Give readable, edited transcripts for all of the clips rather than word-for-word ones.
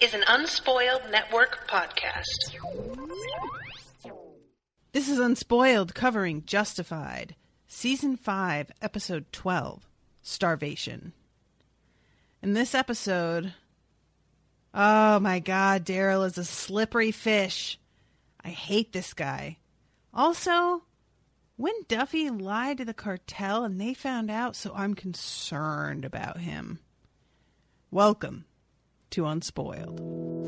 is an Unspoiled Network podcast. This is Unspoiled, covering Justified, Season 5, Episode 12, Starvation. In this episode, oh my god, Daryl is a slippery fish. I hate this guy. Also, Wynn Duffy lied to the cartel and they found out, so I'm concerned about him. Welcome to Unspoiled. On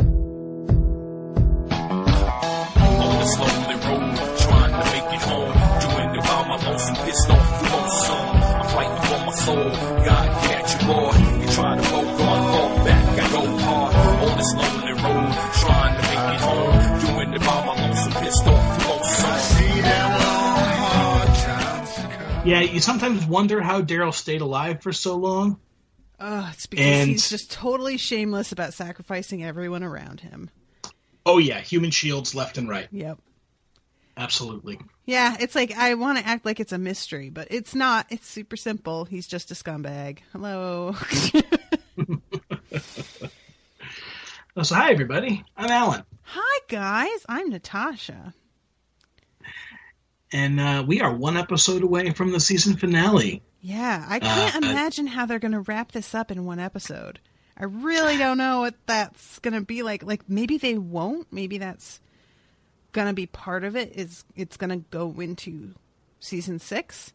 this lonely road, trying to make it home, doing it by my lonesome, pissed off you want some. I'm fighting for my soul, God catch you, boy. You try to go God, fall back, I go hard. On this lonely road, trying to make it home, doing it by my lonesome, pissed off you want some. Yeah, you sometimes wonder how Daryl stayed alive for so long. It's because he's just totally shameless about sacrificing everyone around him. Oh, yeah. Human shields left and right. Yep. Absolutely. Yeah, it's like, I want to act like it's a mystery, but it's not. It's super simple. He's just a scumbag. Hello. So, hi, everybody. I'm Alan. Hi, guys. I'm Natasha. And we are one episode away from the season finale. Yeah, I can't imagine how they're going to wrap this up in one episode. I really don't know what that's going to be like. Like, maybe they won't. Maybe that's going to be part of it. It's going to go into season 6.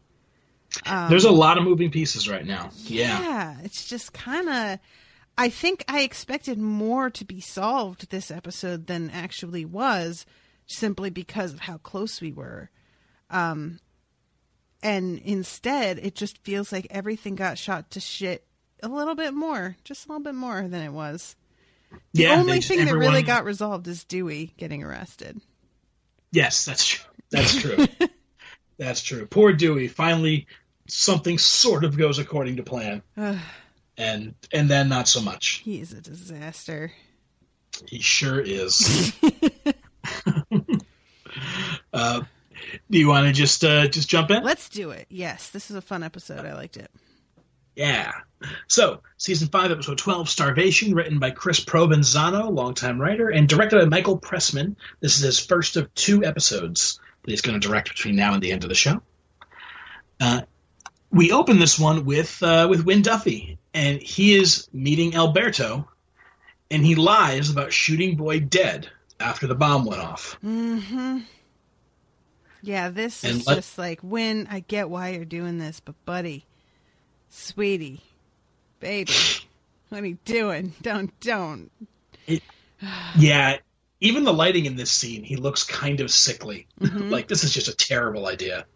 There's a lot of moving pieces right now. Yeah, it's just kind of... I think I expected more to be solved this episode than actually was, simply because of how close we were. And instead, it just feels like everything got shot to shit a little bit more. Just a little bit more than it was. The only thing that really got resolved is Dewey getting arrested. Yes, that's true. That's true. That's true. Poor Dewey. Finally, something sort of goes according to plan. And then not so much. He is a disaster. He sure is. Do you want to just jump in? Let's do it. Yes, this is a fun episode. I liked it. Yeah. So, Season 5, Episode 12, Starvation, written by Chris Provenzano, longtime writer, and directed by Michael Pressman. This is his first of 2 episodes that he's going to direct between now and the end of the show. We open this one with Wynn Duffy, and he is meeting Alberto, and he lies about shooting Boyd dead after the bomb went off. Mm-hmm. Yeah, this is just like, Wynn, I get why you're doing this, but buddy, sweetie, baby, what are you doing? Don't. Yeah, even the lighting in this scene, he looks kind of sickly. Mm-hmm. Like, this is just a terrible idea.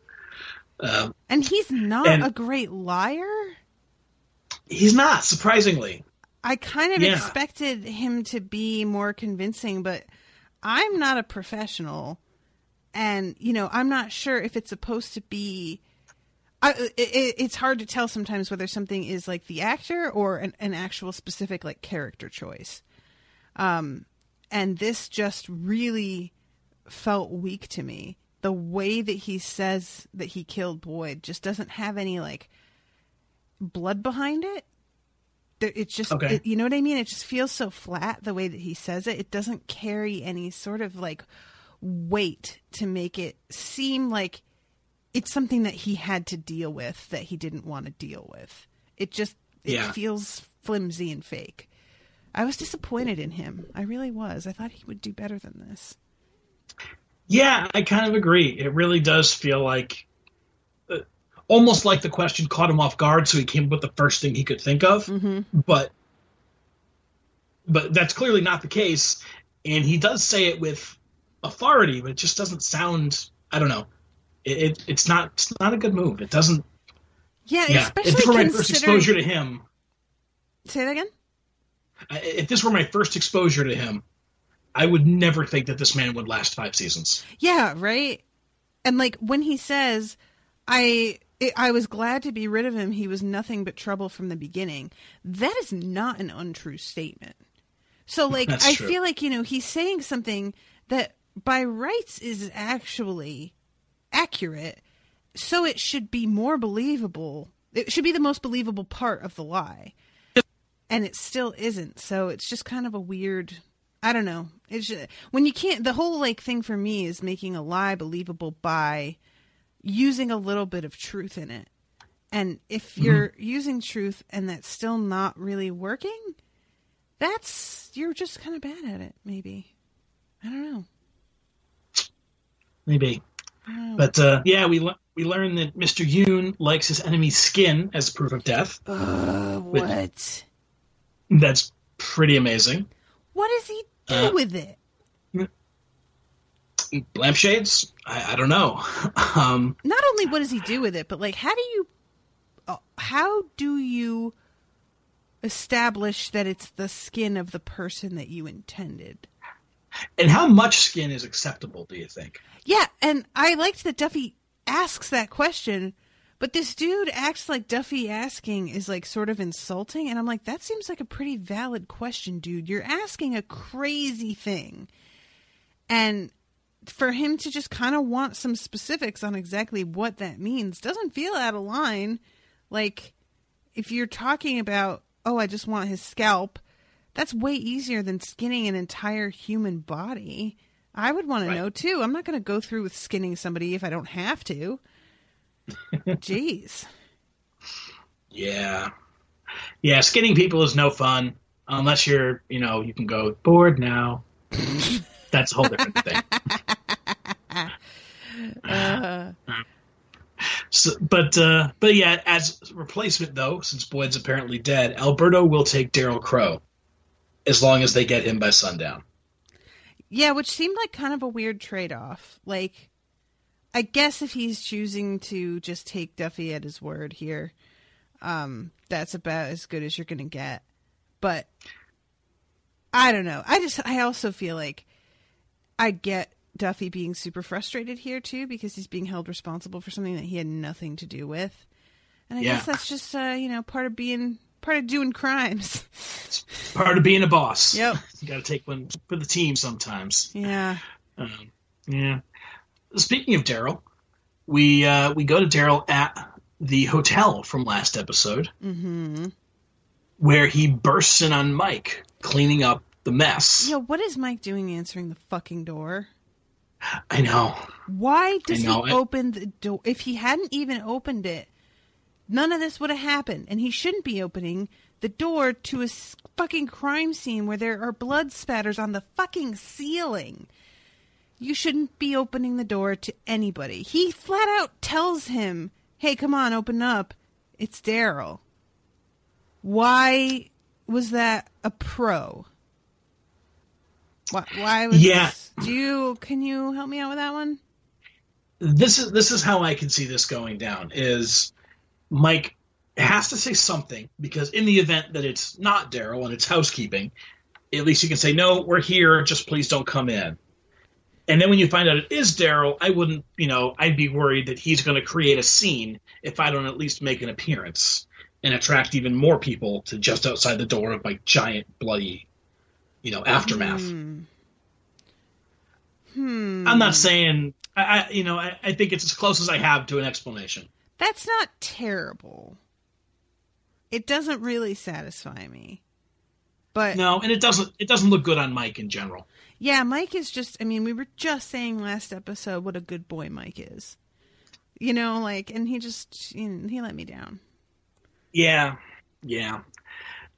And he's not a great liar? He's not, surprisingly. I kind of expected him to be more convincing, but I'm not a professional. And, I'm not sure if it's supposed to be... it's hard to tell sometimes whether something is like the actor or an actual specific like character choice. And this just really felt weak to me. The way that he says that he killed Boyd just doesn't have any like blood behind it. It's just, you know what I mean? It just feels so flat the way that he says it. It doesn't carry any sort of like weight to make it seem like it's something that he had to deal with that he didn't want to deal with. It feels flimsy and fake. I was disappointed in him. I really was. I thought he would do better than this. Yeah, I kind of agree. It really does feel like almost like the question caught him off guard, so he came up with the first thing he could think of. Mm-hmm. But that's clearly not the case, and he does say it with authority, but it just doesn't sound, I don't know. It's not a good move. It doesn't. Yeah, especially if this were my first exposure to him. Say that again? If this were my first exposure to him, I would never think that this man would last 5 seasons. Yeah, right? And like when he says, I was glad to be rid of him, he was nothing but trouble from the beginning. That is not an untrue statement. So like, I feel like, he's saying something that by rights is actually accurate, so it should be more believable. It should be the most believable part of the lie. and it still isn't. So it's just kind of a weird, I don't know. It's just, when you can't, the whole like thing for me is making a lie believable by using a little bit of truth in it. And if you're using truth and that's still not really working, you're just kind of bad at it, maybe. I don't know. Maybe. But we learn that Mr. Yoon likes his enemy's skin as proof of death. What? That's pretty amazing. What does he do with it? Lampshades? I don't know. Not only what does he do with it, but like how do you establish that it's the skin of the person that you intended? And how much skin is acceptable, do you think? Yeah, and I liked that Duffy asks that question, but this dude acts like Duffy asking is like sort of insulting, and I'm like, that seems like a pretty valid question, dude. You're asking a crazy thing. And for him to just kind of want some specifics on exactly what that means doesn't feel out of line. Like, if you're talking about, oh, I just want his scalp, that's way easier than skinning an entire human body. I would want to know, too. I'm not going to go through with skinning somebody if I don't have to. Jeez. Yeah. Yeah, skinning people is no fun. Unless you're, you can go, bored now. That's a whole different thing. But yeah, as replacement, though, since Boyd's apparently dead, Alberto will take Daryl Crow. As long as they get him by sundown. Yeah, which seemed like kind of a weird trade-off. Like, I guess if he's choosing to just take Duffy at his word here, that's about as good as you're going to get. But, I don't know. I also feel like I get Duffy being super frustrated here, too, because he's being held responsible for something that he had nothing to do with. And I guess that's just, part of doing crimes. It's part of being a boss. Yep. You got to take one for the team sometimes. Yeah. Yeah. Speaking of Daryl, we go to Daryl at the hotel from last episode, where he bursts in on Mike, cleaning up the mess. Yeah, what is Mike doing answering the fucking door? I know. Why does he open the door? If he hadn't even opened it, none of this would have happened, and he shouldn't be opening the door to a fucking crime scene where there are blood spatters on the fucking ceiling. You shouldn't be opening the door to anybody. He flat out tells him, hey, come on, open up. It's Daryl. Why was that a pro? Why was can you help me out with that one? This is how I can see this going down, is Mike has to say something, because in the event that it's not Daryl and it's housekeeping, at least you can say, no, we're here, just please don't come in. And then when you find out it is Daryl, I wouldn't, I'd be worried that he's going to create a scene if I don't at least make an appearance and attract even more people to just outside the door of my giant bloody, aftermath. I'm not saying, I think it's as close as I have to an explanation. That's not terrible. It doesn't really satisfy me. But no, and it doesn't look good on Mike in general. Yeah, Mike is just, we were just saying last episode what a good boy Mike is. And he just, he let me down. Yeah.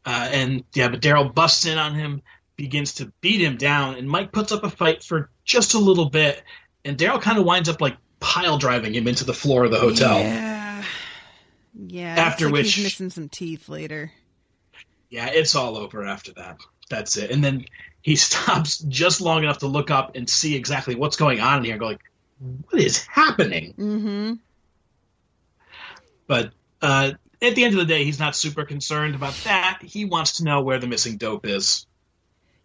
But Daryl busts in on him, begins to beat him down, and Mike puts up a fight for just a little bit, and Daryl kind of winds up like pile driving him into the floor of the hotel. Yeah. After which he's missing some teeth later. Yeah, it's all over after that. That's it. And then he stops just long enough to look up and see exactly what's going on in here and go like, what is happening? Mm-hmm. But at the end of the day, he's not super concerned about that. He wants to know where the missing dope is.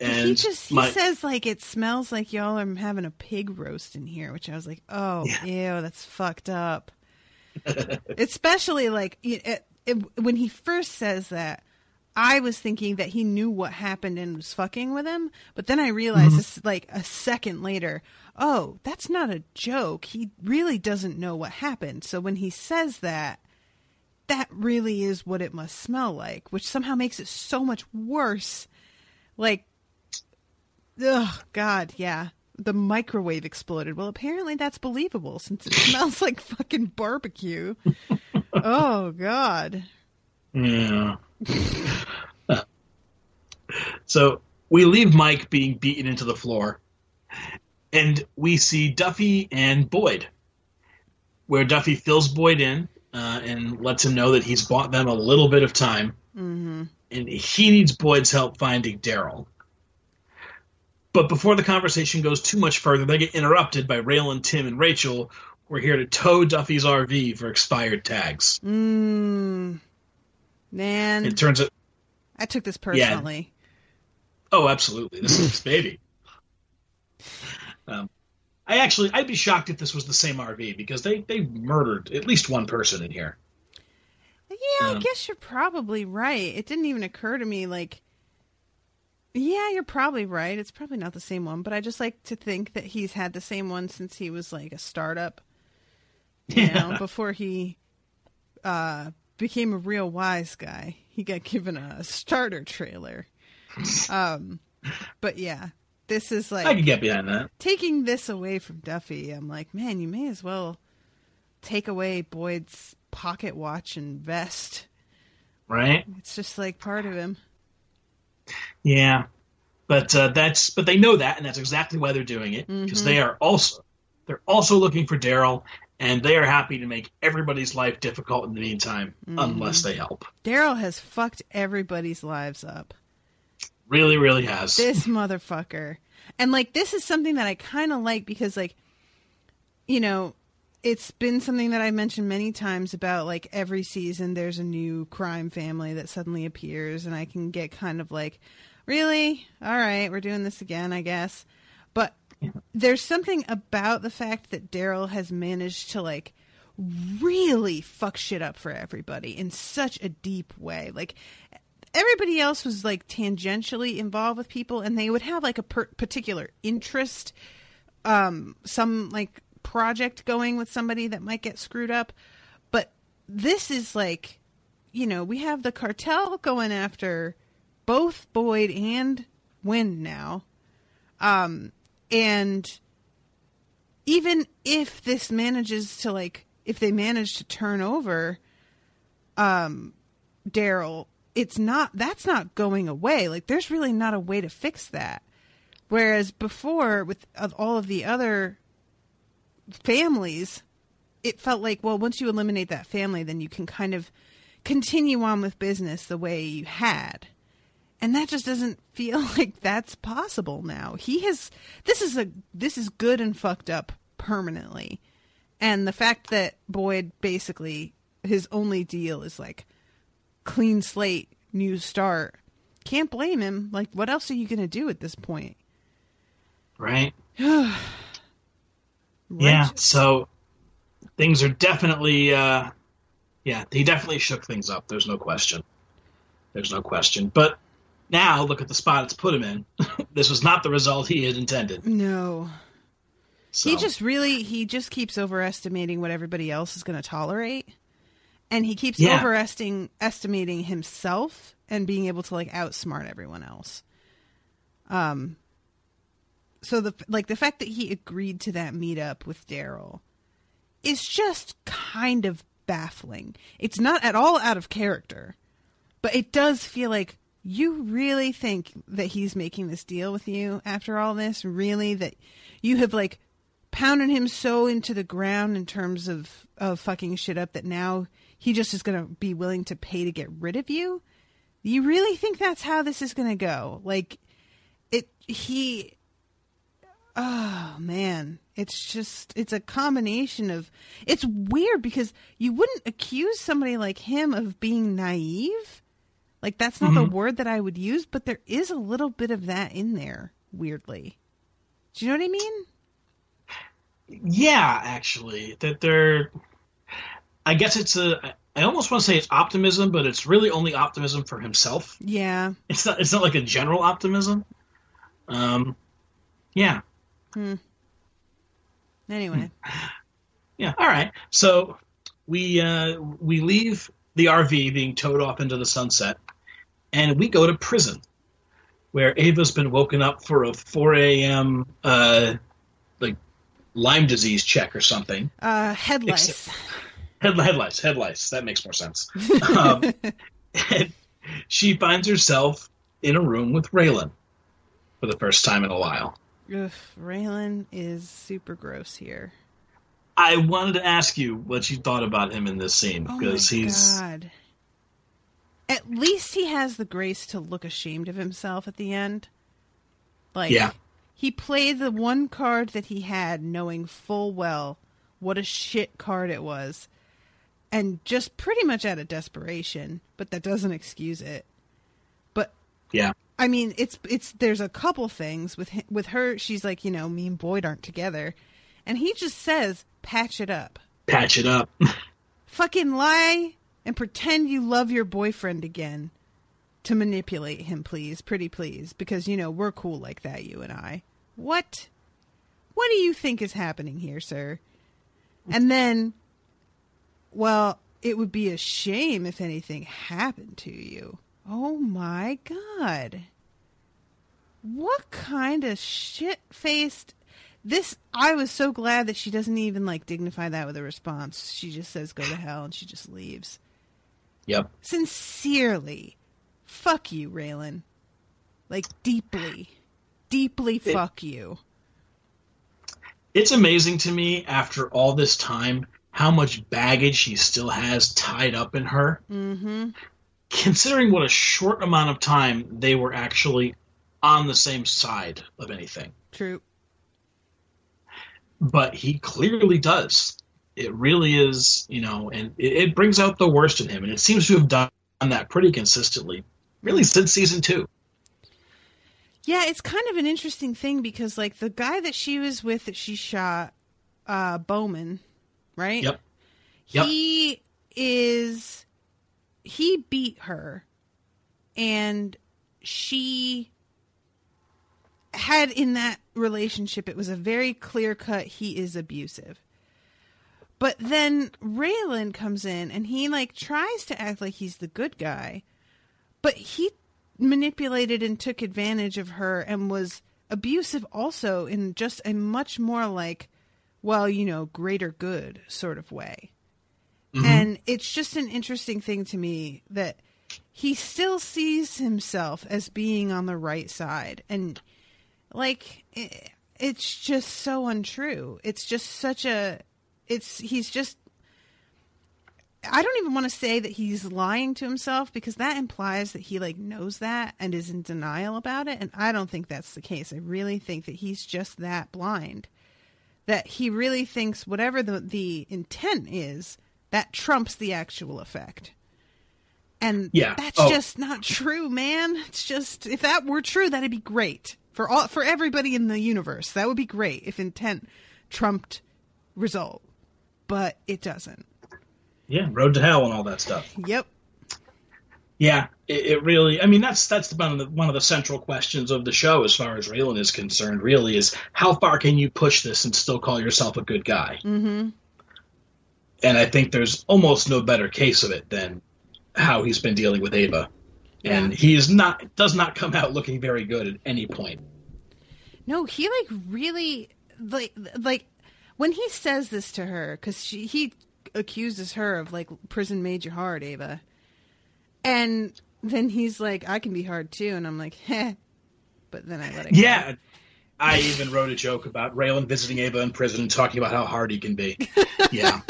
And he says like it smells like y'all are having a pig roast in here, which I was like, oh, ew, that's fucked up. Especially like when he first says that, I was thinking that he knew what happened and was fucking with him, but then I realized this like a second later, oh, that's not a joke. He really doesn't know what happened. So when he says that, that really is what it must smell like, which somehow makes it so much worse. Like, ugh, God, yeah. The microwave exploded. Well, apparently that's believable since it smells like fucking barbecue. Oh, God. Yeah. So we leave Mike being beaten into the floor, and we see Duffy and Boyd, where Duffy fills Boyd in and lets him know that he's bought them a little bit of time, and he needs Boyd's help finding Daryl. But before the conversation goes too much further, they get interrupted by Raylan, Tim, and Rachel, who are here to tow Duffy's RV for expired tags. Man. It turns out... I took this personally. Yeah. Oh, absolutely. This is his baby. I'd be shocked if this was the same RV, because they murdered at least one person in here. Yeah, I guess you're probably right. It didn't even occur to me, like... Yeah, you're probably right. It's probably not the same one, but I just like to think that he's had the same one since he was like a startup, you know, before he became a real wise guy. He got given a starter trailer. But yeah, this is like... I can get behind that. Taking this away from Duffy, I'm like, man, you may as well take away Boyd's pocket watch and vest. Right? It's just like part of him. Yeah, but they know that, and that's exactly why they're doing it, because they're also looking for Daryl, and they are happy to make everybody's life difficult in the meantime, unless they help. Daryl has fucked everybody's lives up. Really, really has. This motherfucker. And like, this is something that I kind of like, because like, you know, it's been something that I mentioned many times about like every season there's a new crime family that suddenly appears, and I can get kind of like, really? All right, we're doing this again, I guess. But there's something about the fact that Daryl has managed to like really fuck shit up for everybody in such a deep way. Like, everybody else was like tangentially involved with people, and they would have like a particular interest, some like project going with somebody that might get screwed up. But this is like, you know, we have the cartel going after both Boyd and Wynn now. And even if this manages to like, if they manage to turn over Daryl, that's not going away. Like, there's really not a way to fix that. Whereas before, with all of the other families, it felt like, well, once you eliminate that family, then you can kind of continue on with business the way you had. And that just doesn't feel like that's possible now. This is good and fucked up permanently. And the fact that Boyd basically, his only deal is like clean slate, new start. Can't blame him. Like, what else are you going to do at this point? Right. Yeah, so things are definitely, he definitely shook things up. There's no question. But now, look at the spot it's put him in. This was not the result he had intended. No. So. He just keeps overestimating what everybody else is going to tolerate. And he keeps overestimating himself and being able to, like, outsmart everyone else. So the fact that he agreed to that meetup with Daryl is just kind of baffling. It's not at all out of character, but it does feel like, you really think that he's making this deal with you after all this? Really? That you have like pounded him so into the ground in terms of fucking shit up that now he just is going to be willing to pay to get rid of you? You really think that's how this is going to go? Like, oh man, it's a combination of, it's weird because you wouldn't accuse somebody like him of being naive. Like, that's not the word that I would use, but there is a little bit of that in there, weirdly. Do you know what I mean? Yeah, actually. I guess I almost want to say it's optimism, but it's really only optimism for himself. Yeah. It's not like a general optimism. Yeah. Anyway. Yeah, all right. So we leave the RV being towed off into the sunset, and we go to prison, where Ava's been woken up for a 4 a.m. Like Lyme disease check or something. Head lice. Head lice. That makes more sense. And she finds herself in a room with Raylan for the first time in a while. Ugh, Raylan is super gross here. I wanted to ask you what you thought about him in this scene, because God. At least he has the grace to look ashamed of himself at the end. Like, yeah. He played the one card that he had, knowing full well what a shit card it was, and just pretty much out of desperation, but that doesn't excuse it. But yeah. I mean, there's a couple things with her. She's like, me and Boyd aren't together. And he just says, patch it up. Patch it up. Fucking lie and pretend you love your boyfriend again to manipulate him, please. Pretty please. Because, we're cool like that, you and I. What? What do you think is happening here, sir? And then, well, it would be a shame if anything happened to you. Oh my God. What kind of shit-faced... I was so glad that she doesn't even, dignify that with a response. She just says, go to hell, and she just leaves. Yep. Sincerely. Fuck you, Raylan. Deeply fuck you. It's amazing to me, after all this time, how much baggage she still has tied up in her. Mm-hmm. Considering what a short amount of time they were actually on the same side of anything. True. But he clearly does. It really is, and it brings out the worst in him. And it seems to have done that pretty consistently, really since season 2. Yeah, it's kind of an interesting thing because, the guy that she was with that she shot, Bowman, right? Yep. He beat her, and she had in that relationship, it was a very clear cut, he is abusive. But then Raylan comes in and he tries to act like he's the good guy, but he manipulated and took advantage of her and was abusive also in just a much more greater good sort of way. Mm-hmm. And it's just an interesting thing to me that he still sees himself as being on the right side. And it's just so untrue. It's just I don't even want to say that he's lying to himself, because that implies that he knows that and is in denial about it. And I don't think that's the case. I really think that he's just that blind, that he really thinks whatever the intent is, that trumps the actual effect. And that's just not true, man. It's just, if that were true, that'd be great for everybody in the universe. That would be great if intent trumped result, but it doesn't. Yeah, road to hell and all that stuff. Yep. Yeah, it really. That's one of the central questions of the show, as far as Raylan is concerned. Really, is how far can you push this and still call yourself a good guy? Mm-hmm. And I think there's almost no better case of it than how he's been dealing with Ava, and he does not come out looking very good at any point. No, he really when he says this to her, because he accuses her of prison made you hard, Ava, and then he's like, I can be hard too, and I'm like, heh, but then I let it go. Yeah, I even wrote a joke about Raylan visiting Ava in prison and talking about how hard he can be. Yeah.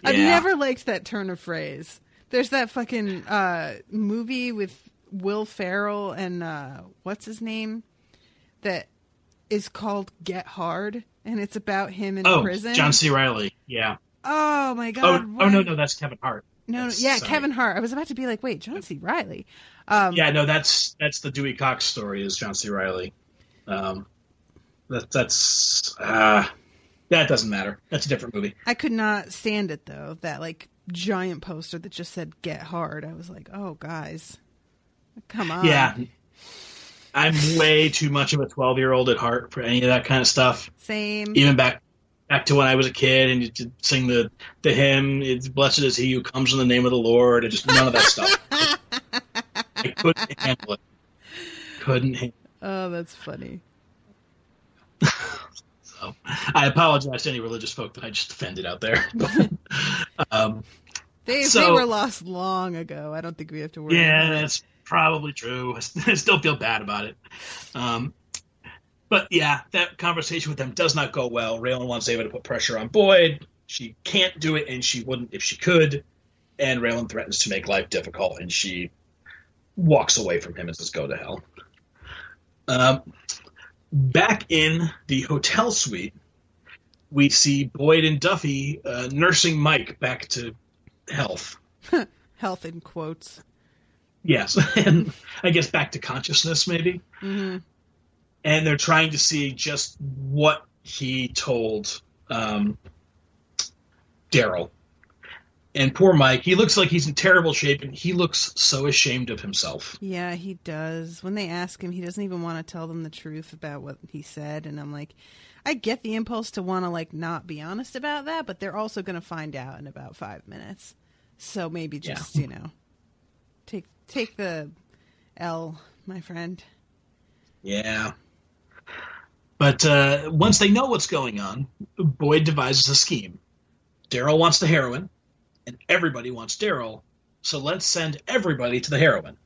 I've never liked that turn of phrase. There's that fucking movie with Will Ferrell and what's his name that is called Get Hard, and it's about him in prison. John C. Reilly. Yeah. Oh my God. No, that's Kevin Hart. Sorry. Kevin Hart. I was about to be like, wait, John C. Reilly. That's the Dewey Cox story, is John C. Reilly. That doesn't matter. That's a different movie. I could not stand it though. That giant poster that just said "Get Hard." I was like, oh guys, come on. Yeah, I'm way too much of a 12-year-old at heart for any of that kind of stuff. Same. Even back back to when I was a kid and you could sing the hymn, it's blessed is he who comes in the name of the Lord, and just none of that stuff. I couldn't handle it. Couldn't handle it. Oh, that's funny. So I apologize to any religious folk that I just offended out there. They were lost long ago. I don't think we have to worry about it. That's probably true. I still feel bad about it. But yeah, that conversation with them does not go well. Raylan wants Ava to put pressure on Boyd. She can't do it, and she wouldn't if she could. And Raylan threatens to make life difficult, and she walks away from him and says, go to hell. Back in the hotel suite, we see Boyd and Duffy nursing Mike back to health. Health in quotes. Yes, and I guess back to consciousness, maybe. Mm-hmm. And they're trying to see just what he told Daryl. And poor Mike, he looks like he's in terrible shape, and he looks so ashamed of himself. Yeah, he does. When they ask him, he doesn't even want to tell them the truth about what he said. And I'm like, I get the impulse to want to, like, not be honest about that, but they're also going to find out in about 5 minutes. So maybe just, take the L, my friend. Yeah. But once they know what's going on, Boyd devises a scheme. Daryl wants the heroin, and everybody wants Daryl, so let's send everybody to the heroin.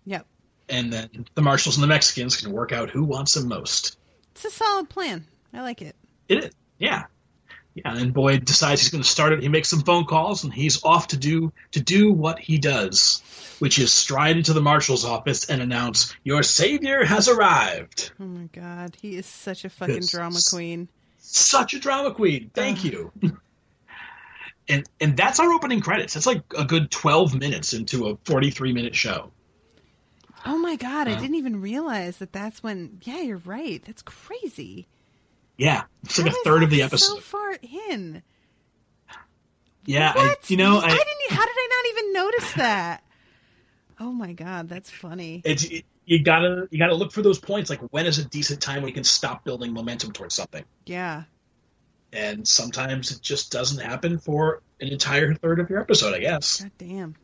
Yep. And then the Marshals and the Mexicans can work out who wants him most. It's a solid plan. I like it. It is, yeah. Yeah, and Boyd decides he's going to start it. He makes some phone calls, and he's off to do what he does, which is stride into the marshal's office and announce, your savior has arrived. Oh, my God. He is such a fucking drama queen. Such a drama queen. Thank you. And that's our opening credits. That's like a good 12 minutes into a 43-minute show. Oh, my God. I didn't even realize that's when... Yeah, you're right. That's crazy. Yeah, it's like a third of the episode. So far in. Yeah, what? How did I not even notice that? Oh my God, that's funny. You gotta look for those points. Like, when is a decent time we can stop building momentum towards something? Yeah. And sometimes it just doesn't happen for an entire third of your episode, I guess. God damn.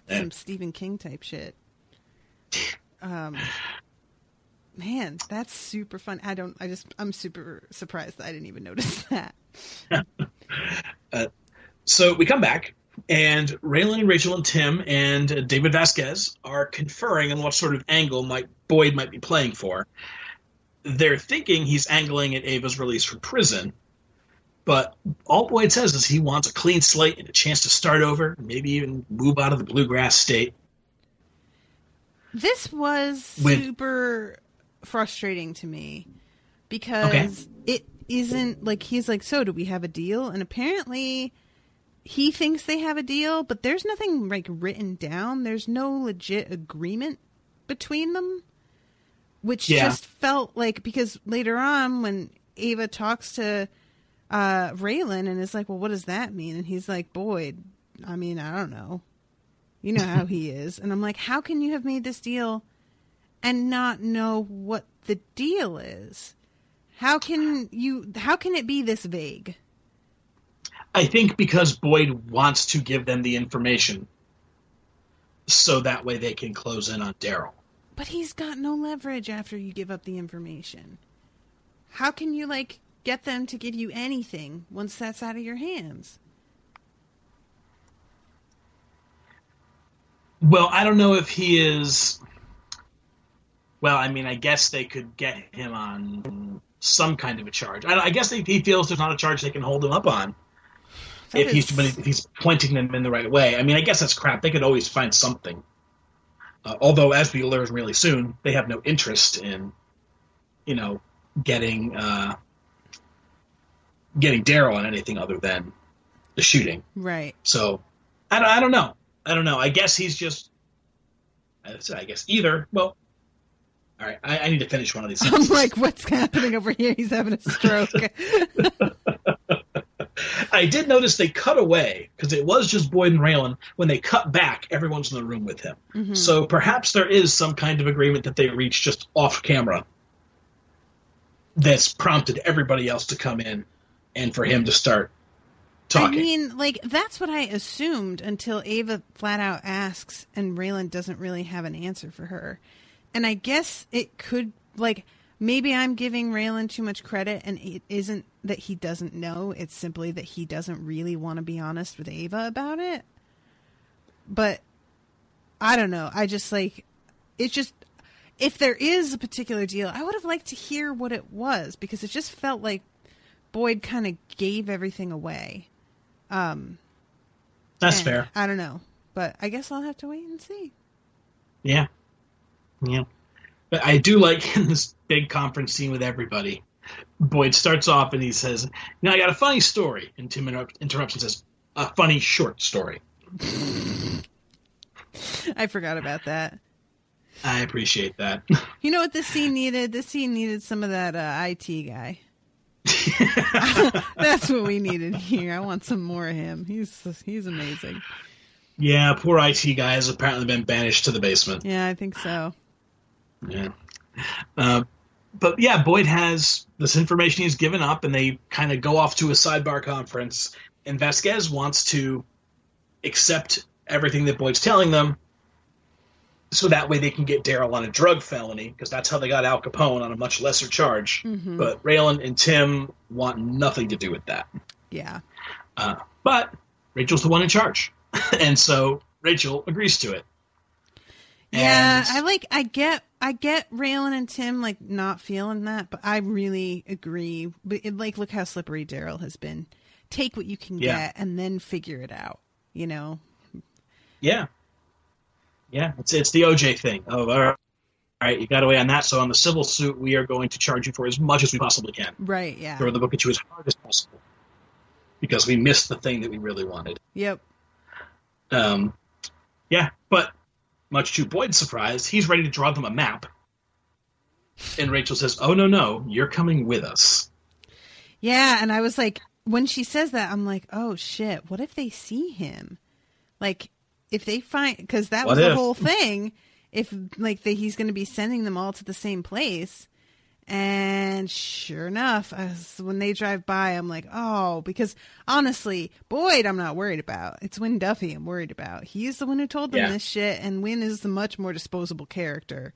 Yeah. Some Stephen King type shit. Man, that's super fun. I'm super surprised that I didn't even notice that. So we come back, and Raylan and Rachel and Tim and David Vasquez are conferring on what sort of angle Boyd might be playing for. They're thinking he's angling at Ava's release from prison, but all Boyd says is he wants a clean slate and a chance to start over, maybe even move out of the bluegrass state. This was super frustrating to me because it isn't like he's like, so do we have a deal? And apparently he thinks they have a deal, but there's nothing like written down. There's no legit agreement between them, which just felt like, because later on when Ava talks to Raylan and is like, well, what does that mean? And he's like, Boyd, I mean, I don't know. You know how he is. And I'm like, how can you have made this deal and not know what the deal is? How can it be this vague? I think because Boyd wants to give them the information so that way they can close in on Daryl. But he's got no leverage after you give up the information. How can you, like, get them to give you anything once that's out of your hands? Well, I don't know if he is... Well, I mean, I guess they could get him on some kind of a charge. I guess he feels there's not a charge they can hold him up on if he's pointing them in the right way. I mean, I guess that's crap. They could always find something. Although, as we learn really soon, they have no interest in, getting Daryl on anything other than the shooting. Right. So, I don't know. I guess he's just... I guess either... Well... All right, I need to finish one of these sentences. I'm like, what's happening over here? He's having a stroke. I did notice they cut away, because it was just Boyd and Raylan. When they cut back, everyone's in the room with him. Mm-hmm. So perhaps there is some kind of agreement that they reached just off camera that's prompted everybody else to come in and for him to start talking. I mean, like, that's what I assumed until Ava flat out asks and Raylan doesn't really have an answer for her. And I guess it could, like, maybe I'm giving Raylan too much credit and it isn't that he doesn't know. It's simply that he doesn't really want to be honest with Ava about it. But I don't know. I just, like, it's just, if there is a particular deal, I would have liked to hear what it was because it just felt like Boyd kind of gave everything away. That's fair. I don't know, but I guess I'll have to wait and see. Yeah. But I do like in this big conference scene with everybody, Boyd starts off and he says, I got a funny story. And Tim interrupts and says, a funny short story. I forgot about that. I appreciate that. You know what this scene needed? This scene needed some of that IT guy. That's what we needed here. I want some more of him. He's amazing. Yeah, poor IT guy has apparently been banished to the basement. Yeah, I think so. Yeah. But yeah, Boyd has this information he's given up, and they kind of go off to a sidebar conference, and Vasquez wants to accept everything that Boyd's telling them, so that way they can get Daryl on a drug felony, because that's how they got Al Capone on a much lesser charge. Mm-hmm. But Raylan and Tim want nothing to do with that. Yeah. But Rachel's the one in charge. And so Rachel agrees to it. Yeah, I get Raylan and Tim, like, not feeling that, but I really agree. But look how slippery Daryl has been. Take what you can get and then figure it out, you know? Yeah. Yeah, it's the OJ thing. Oh, all right, you got away on that, so on the civil suit, we are going to charge you for as much as we possibly can. Right, yeah. Throw the book at you as hard as possible. Because we missed the thing that we really wanted. Yep. Yeah, but much to Boyd's surprise, he's ready to draw them a map. And Rachel says, oh, no, you're coming with us. Yeah, and I was like, when she says that, I'm like, oh, shit, what if they see him? Like, if they find, because that was the whole thing, if, like, he's going to be sending them all to the same place. And sure enough, when they drive by, I'm like, oh, because honestly, Boyd, I'm not worried about. It's Wynn Duffy I'm worried about. He's the one who told them this shit, and Wynn is the much more disposable character.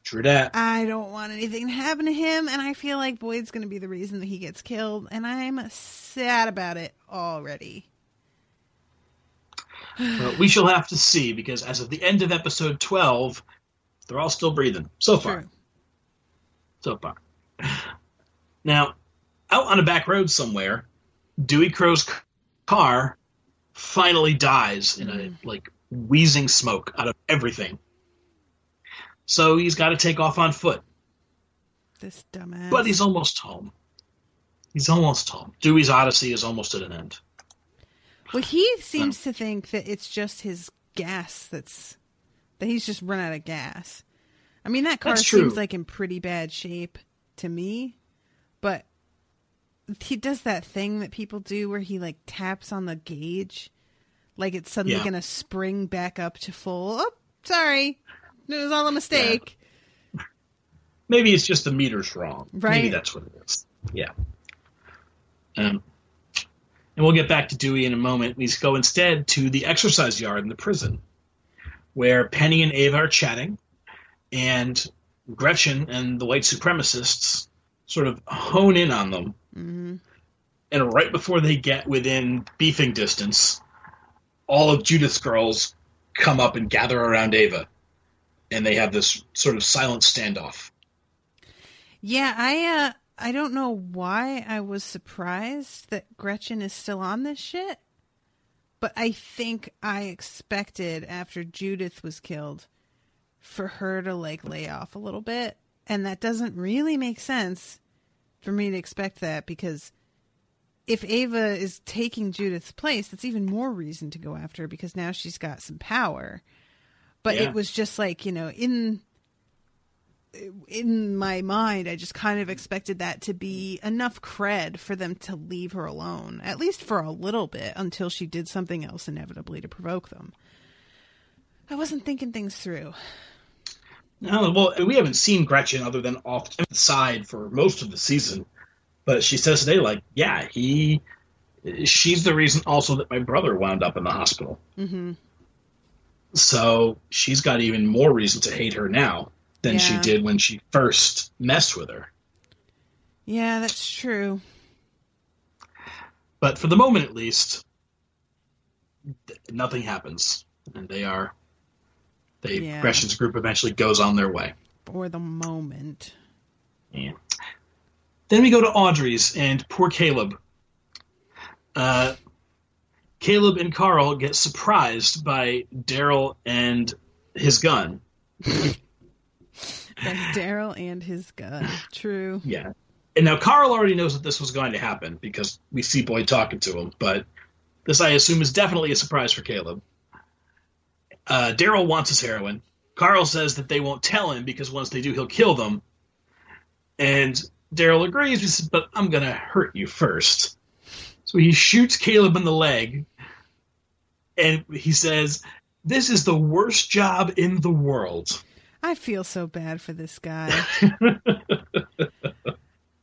True that. I don't want anything to happen to him, and I feel like Boyd's going to be the reason that he gets killed, and I'm sad about it already. Well, we shall have to see, because as of the end of episode 12, they're all still breathing. So far. True. So far. Now, out on a back road somewhere, Dewey Crow's car finally dies in a, like, wheezing smoke out of everything. So he's got to take off on foot. This dumbass. But he's almost home. He's almost home. Dewey's odyssey is almost at an end. Well, he seems to think that it's just his gas that he's just run out of gas. I mean, that car seems like in pretty bad shape to me, but he does that thing that people do where he, like, taps on the gauge, like it's suddenly going to spring back up to full. Oh, sorry. It was all a mistake. Yeah. Maybe it's just the meter's wrong. Right. Maybe that's what it is. Yeah. And we'll get back to Dewey in a moment. We go instead to the exercise yard in the prison, where Penny and Ava are chatting, and Gretchen and the white supremacists sort of hone in on them. Mm-hmm. And right before they get within beefing distance, all of Judith's girls come up and gather around Ava. And they have this sort of silent standoff. Yeah, I don't know why I was surprised that Gretchen is still on this shit. But I think I expected, after Judith was killed, for her to, like, lay off a little bit. And that doesn't really make sense for me to expect that, because if Ava is taking Judith's place, that's even more reason to go after her, because now she's got some power. But it was just like, you know, in my mind, I just kind of expected that to be enough cred for them to leave her alone, at least for a little bit, until she did something else inevitably to provoke them. I wasn't thinking things through. No, well, we haven't seen Gretchen other than off to the side for most of the season. But she says today, like, yeah, she's the reason also that my brother wound up in the hospital. Mm-hmm. So she's got even more reason to hate her now than she did when she first messed with her. Yeah, that's true. But for the moment, at least, nothing happens. And Gretchen's group eventually goes on their way. For the moment. Yeah. Then we go to Audrey's and poor Caleb. Caleb and Carl get surprised by Daryl and his gun. Daryl and his gun. True. Yeah. And now Carl already knows that this was going to happen because we see Boyd talking to him, but this, I assume, is definitely a surprise for Caleb. Daryl wants his heroin. Carl says that they won't tell him because once they do, he'll kill them. And Daryl agrees, but I'm going to hurt you first. So he shoots Caleb in the leg, and he says, "This is the worst job in the world." I feel so bad for this guy.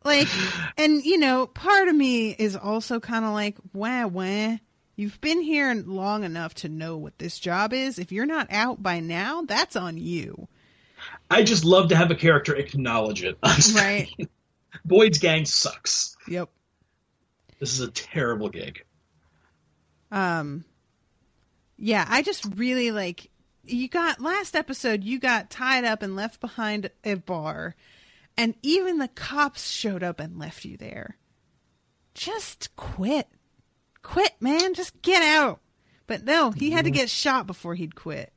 Like, and, you know, part of me is also kind of like, wah. You've been here long enough to know what this job is. If you're not out by now, that's on you. I just love to have a character acknowledge it. Right. Boyd's gang sucks. Yep. This is a terrible gig. Yeah, I just really last episode, you got tied up and left behind a bar, and even the cops showed up and left you there. Just quit. Quit, man. Just get out. But no, he had to get shot before he'd quit.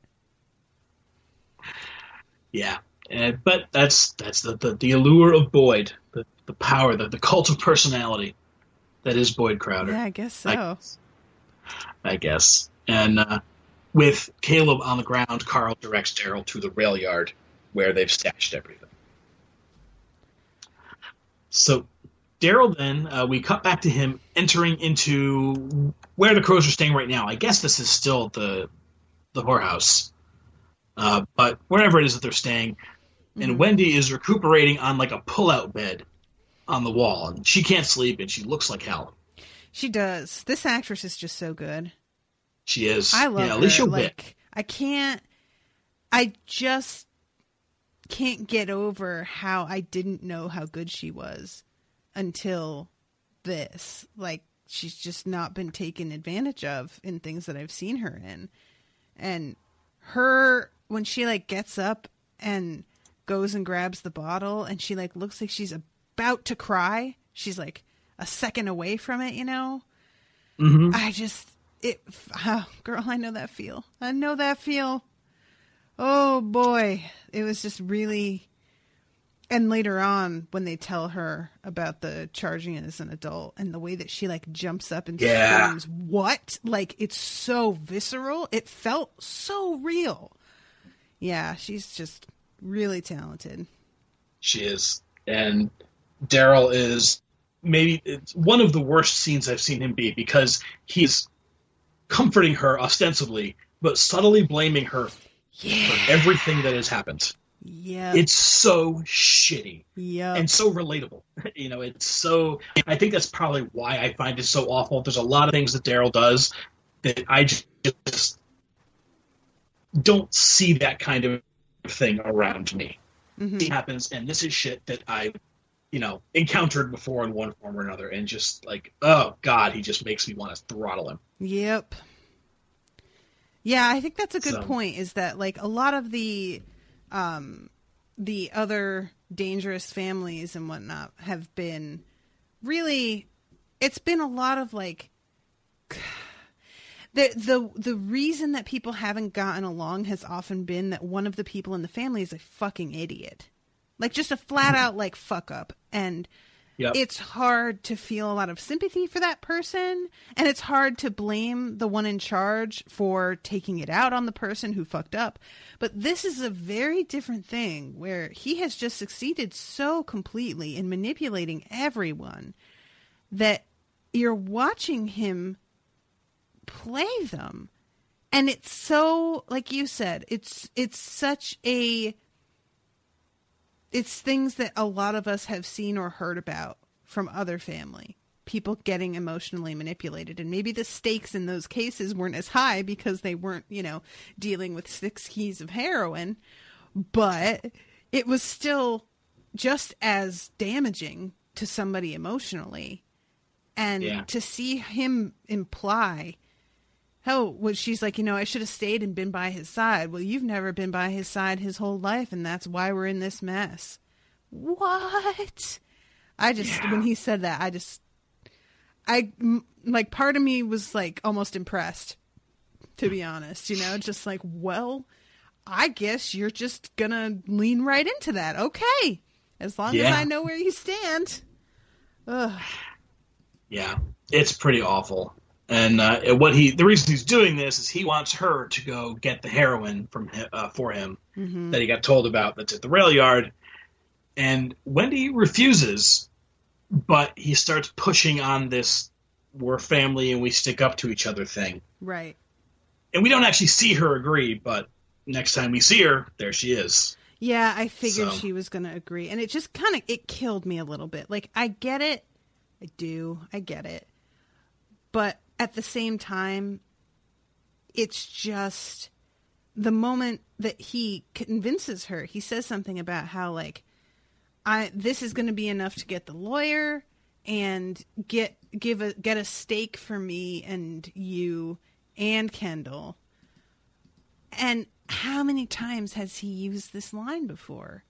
Yeah. But that's the allure of Boyd, the power, the cult of personality that is Boyd Crowder. Yeah, I guess so. I guess. And with Caleb on the ground, Carl directs Daryl to the rail yard where they've stashed everything. So Daryl then, we cut back to him entering into where the Crows are staying right now. I guess this is still the whorehouse. But wherever it is that they're staying. And Wendy is recuperating on like a pull-out bed on the wall. And she can't sleep, and she looks like hell. She does. This actress is just so good. She is. I love her. Alicia Witt. I just can't get over how I didn't know how good she was until this. Like, she's just not been taken advantage of in things that I've seen her in. And her, when she like gets up and goes and grabs the bottle and she like looks like she's about to cry. She's like a second away from it, you know? Mm-hmm. Girl, I know that feel. I know that feel. Oh boy. It was just really, and later on when they tell her about the charging as an adult and the way that she like jumps up and screams, what? Like, it's so visceral. It felt so real. Yeah, she's just really talented. She is. And Daryl is maybe it's one of the worst scenes I've seen him be because he's comforting her ostensibly, but subtly blaming her for everything that has happened. Yeah. It's so shitty. Yeah. And so relatable. You know, it's so, I think that's probably why I find it so awful. There's a lot of things that Daryl does that I just don't see that kind of thing around me. Mm-hmm. It happens, and this is shit that I, encountered before in one form or another, and just like, oh god, he just makes me want to throttle him. Yep. Yeah, I think that's a good point. Is that like a lot of the other dangerous families and whatnot have been really, it's been a lot of like. The reason that people haven't gotten along has often been that one of the people in the family is a fucking idiot. Like, just a flat out, like, fuck up. And it's hard to feel a lot of sympathy for that person. And it's hard to blame the one in charge for taking it out on the person who fucked up. But this is a very different thing where he has just succeeded so completely in manipulating everyone that you're watching him play them, and it's so, like you said, it's things that a lot of us have seen or heard about from other family. People getting emotionally manipulated. And maybe the stakes in those cases weren't as high because they weren't, dealing with 6 keys of heroin. But it was still just as damaging to somebody emotionally. And to see him imply, she's like, I should have stayed and been by his side. Well, you've never been by his side his whole life, and that's why we're in this mess. What? When he said that, part of me was like almost impressed, to be honest, just like, well, I guess you're just gonna lean right into that. Okay. As long as I know where you stand. Ugh. Yeah, it's pretty awful. And the reason he's doing this is he wants her to go get the heroin for him that he got told about that's at the rail yard. And Wendy refuses, but he starts pushing on this we're family and we stick up to each other thing. Right. And we don't actually see her agree, but next time we see her, there she is. Yeah, I figured she was going to agree. And it just it killed me a little bit. Like, I get it. I do. I get it. But at the same time, it's just the moment that he convinces her, he says something about how, like, this is going to be enough to get the lawyer and get a stake for me and you and Kendall. And how many times has he used this line before?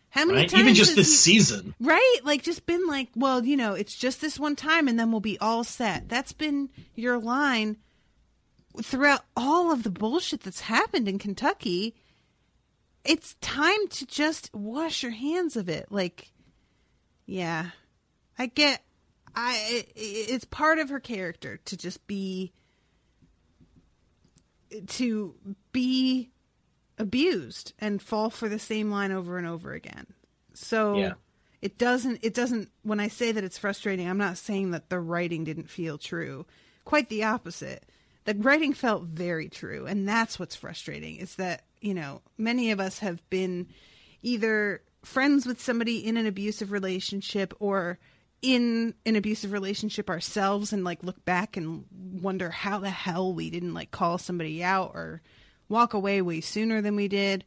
How many times? Even just this season. Right? Like, just been like, well, it's just this one time and then we'll be all set. That's been your line throughout all of the bullshit that's happened in Kentucky. It's time to just wash your hands of it. Like, yeah, it's part of her character to just be abused and fall for the same line over and over again. So it doesn't, when I say that it's frustrating, I'm not saying that the writing didn't feel true. Quite the opposite. The writing felt very true. And that's what's frustrating is that, many of us have been either friends with somebody in an abusive relationship or in an abusive relationship ourselves and like look back and wonder how the hell we didn't like call somebody out or walk away way sooner than we did.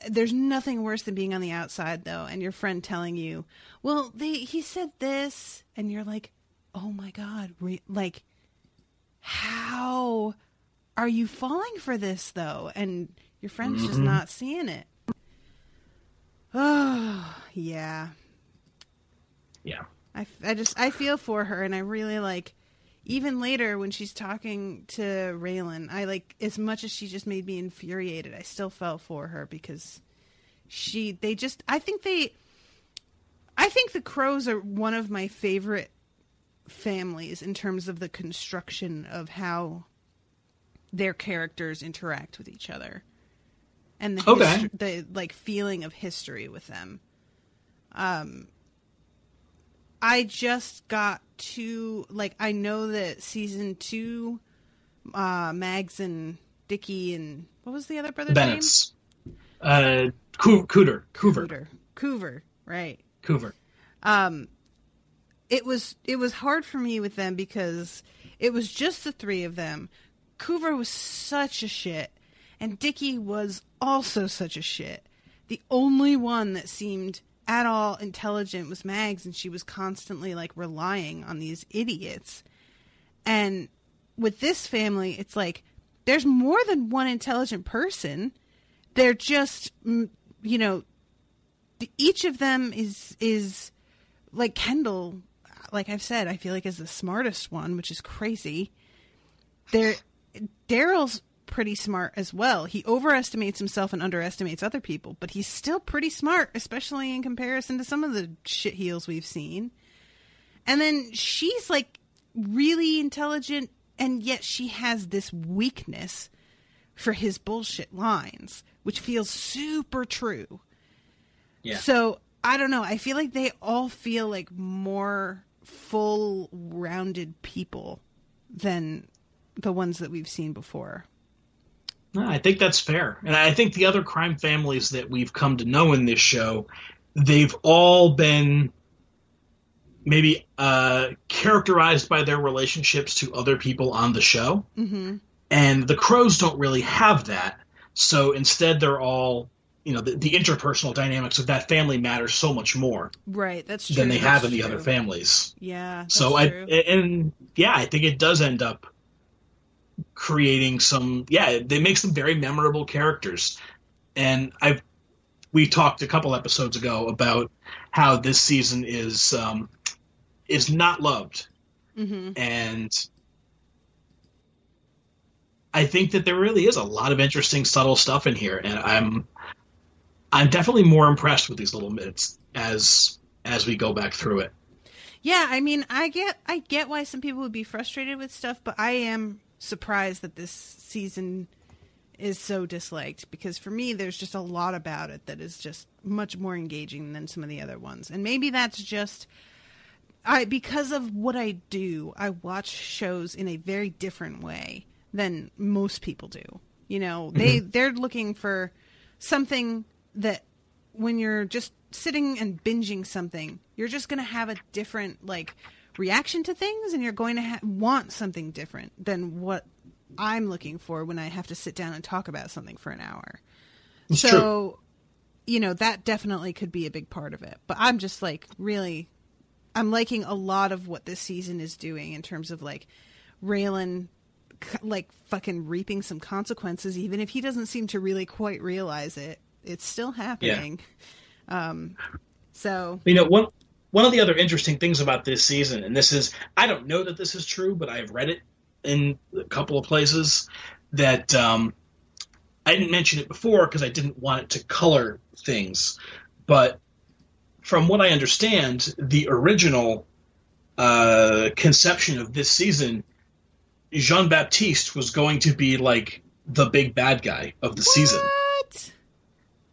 There's nothing worse than being on the outside though. And your friend telling you, well, he said this, and you're like, oh my God, like, how are you falling for this though? And your friend's just not seeing it. Oh, yeah. Yeah. I feel for her, and I really like, even later when she's talking to Raylan, I like, as much as she just made me infuriated, I still felt for her because I think the Crows are one of my favorite families in terms of the construction of how their characters interact with each other and the like feeling of history with them. I just got to, like, I know that season 2, Mags and Dickie and, what was the other brother's Bennett's name? Coover, right. Coover. It was hard for me with them because it was just the 3 of them. Coover was such a shit, and Dickie was also such a shit. The only one that seemed at all intelligent was Mags, and she was constantly like relying on these idiots. And with this family, it's like there's more than one intelligent person. They're just, each of them is like Kendall, like I've said, I feel like is the smartest one, which is crazy. Daryl's pretty smart as well. He overestimates himself and underestimates other people, but he's still pretty smart, especially in comparison to some of the shitheels we've seen. And then she's like really intelligent, and yet she has this weakness for his bullshit lines, which feels super true. Yeah. So I don't know. I feel like they all feel like more full-rounded people than the ones that we've seen before. No, I think that's fair. And I think the other crime families that we've come to know in this show, they've all been maybe characterized by their relationships to other people on the show. Mm-hmm. And the Crows don't really have that. So instead, they're all, the interpersonal dynamics of that family matter so much more. Right, that's true. Than they have in the other families. Yeah, that's so true. I think it does end up creating they make some very memorable characters. And we talked a couple episodes ago about how this season is not loved. Mm-hmm. And I think that there really is a lot of interesting, subtle stuff in here, and I'm definitely more impressed with these little bits as we go back through it. Yeah, I mean, I get why some people would be frustrated with stuff, but I am surprised that this season is so disliked, because for me, there's just a lot about it that is just much more engaging than some of the other ones, and maybe that's just because of what I do. I watch shows in a very different way than most people do. They're looking for something that when you're just sitting and binging something, you're just going to have a different reaction to things, and you're going to want something different than what I'm looking for when I have to sit down and talk about something for an hour. It's true. That definitely could be a big part of it. But I'm just I'm liking a lot of what this season is doing in terms of Raylan fucking reaping some consequences, even if he doesn't seem to really quite realize it. It's still happening. Yeah. So one of the other interesting things about this season, and this is, I don't know that this is true, but I've read it in a couple of places, that I didn't mention it before because I didn't want it to color things, but from what I understand, the original conception of this season, Jean-Baptiste was going to be the big bad guy of the season.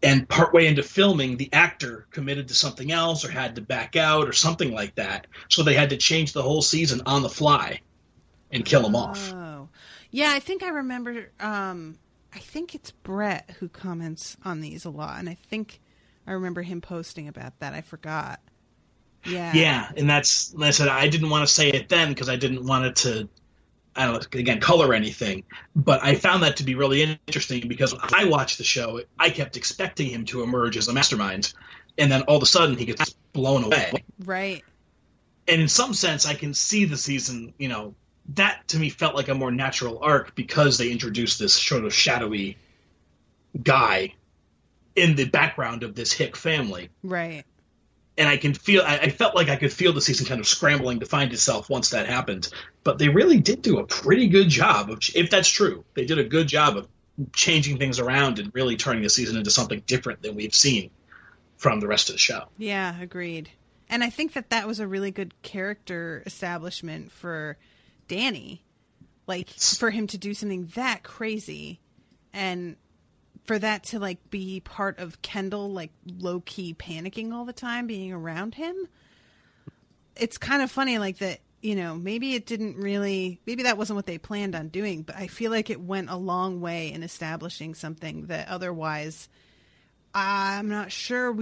And partway into filming, the actor committed to something else or had to back out or something like that. So they had to change the whole season on the fly and kill him off. Oh. Yeah, I think I remember, I think it's Brett who comments on these a lot. And I think I remember him posting about that. I forgot. Yeah. Yeah, and that's, I said, I didn't want to say it then because I didn't want it to, I don't know, again, color anything. But I found that to be really interesting because when I watched the show, I kept expecting him to emerge as a mastermind. And then all of a sudden he gets blown away. Right. And in some sense, I can see the season, that to me felt like a more natural arc because they introduced this sort of shadowy guy in the background of this Hick family. Right. And I felt like I could feel the season kind of scrambling to find itself once that happened. But they really did do a pretty good job of, if that's true, they did a good job of changing things around and really turning the season into something different than we've seen from the rest of the show. Yeah, agreed. And I think that was a really good character establishment for Danny. For him to do something that crazy and for that to be part of Kendall low key panicking all the time, being around him. It's kind of funny that, maybe it didn't really, maybe that wasn't what they planned on doing, but I feel like it went a long way in establishing something that otherwise I'm not sure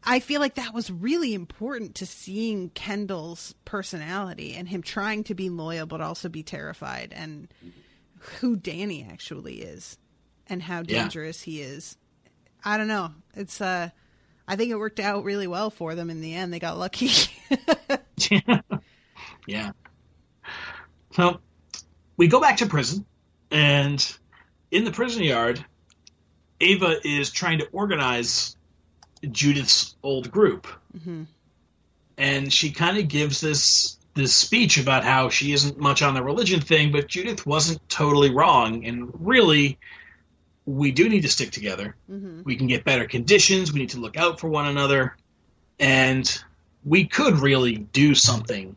I feel like that was really important to seeing Kendall's personality and him trying to be loyal but also be terrified, and who Danny actually is. And how dangerous he is. I don't know. It's I think it worked out really well for them in the end. They got lucky. Yeah. So we go back to prison, and in the prison yard, Ava is trying to organize Judith's old group. Mm-hmm. And she kind of gives this speech about how she isn't much on the religion thing, but Judith wasn't totally wrong, and really we do need to stick together. Mm-hmm. We can get better conditions. We need to look out for one another. And we could really do something,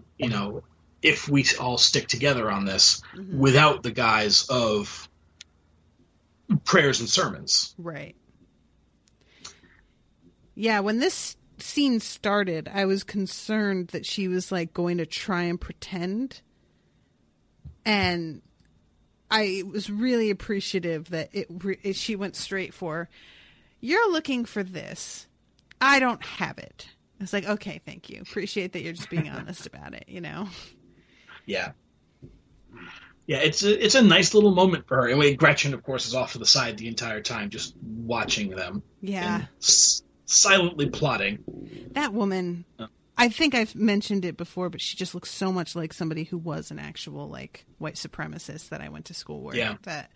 if we all stick together on this without the guise of prayers and sermons. Right. Yeah, when this scene started, I was concerned that she was going to try and pretend. And I was really appreciative that she went straight for, you're looking for this. I don't have it. I was like, okay, thank you. Appreciate that you're just being honest about it, Yeah. Yeah, it's a nice little moment for her. Anyway, Gretchen, of course, is off to the side the entire time, just watching them. Yeah. Silently plotting. That woman, I think I've mentioned it before, but she just looks so much like somebody who was an actual, like, white supremacist that I went to school with. Yeah. That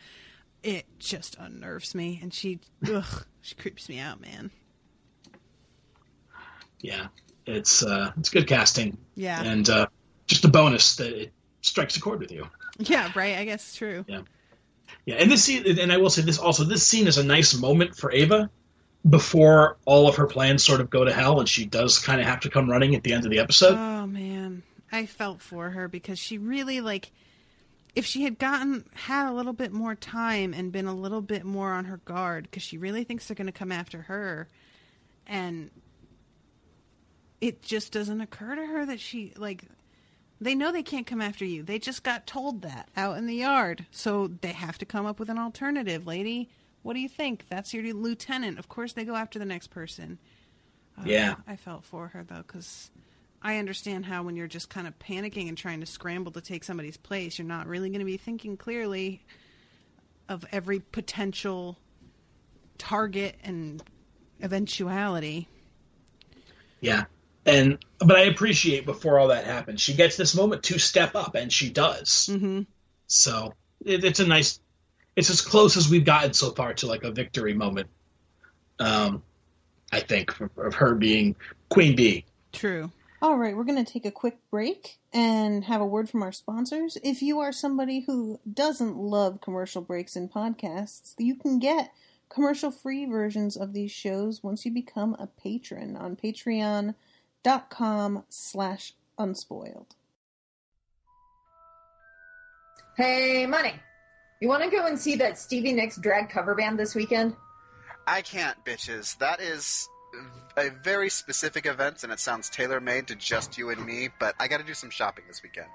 it just unnerves me, and she creeps me out, man. Yeah, it's good casting. Yeah. And just a bonus that it strikes a chord with you. Yeah, right. I guess it's true. Yeah. Yeah, and this scene, and I will say this also, this scene is a nice moment for Ava before all of her plans sort of go to hell, and she does kind of have to come running at the end of the episode. Oh, man. I felt for her because she really, like, if she had had a little bit more time and been a little bit more on her guard, because she really thinks they're going to come after her, and it just doesn't occur to her that she, like, they know they can't come after you. They just got told that out in the yard. So they have to come up with an alternative, lady. What do you think? That's your lieutenant. Of course they go after the next person. Yeah. I felt for her, though, because I understand how when you're just kind of panicking and trying to scramble to take somebody's place, you're not really going to be thinking clearly of every potential target and eventuality. Yeah. But I appreciate before all that happens, she gets this moment to step up, and she does. Mm-hmm. So it's a nice, it's as close as we've gotten so far to like a victory moment. I think of her being Queen Bee. True. All right, we're going to take a quick break and have a word from our sponsors. If you are somebody who doesn't love commercial breaks in podcasts, you can get commercial-free versions of these shows once you become a patron on patreon.com/unspoiled. Hey, Money. You want to go and see that Stevie Nicks drag cover band this weekend? I can't, bitches. That is a very specific event, and it sounds tailor-made to just you and me, but I gotta do some shopping this weekend.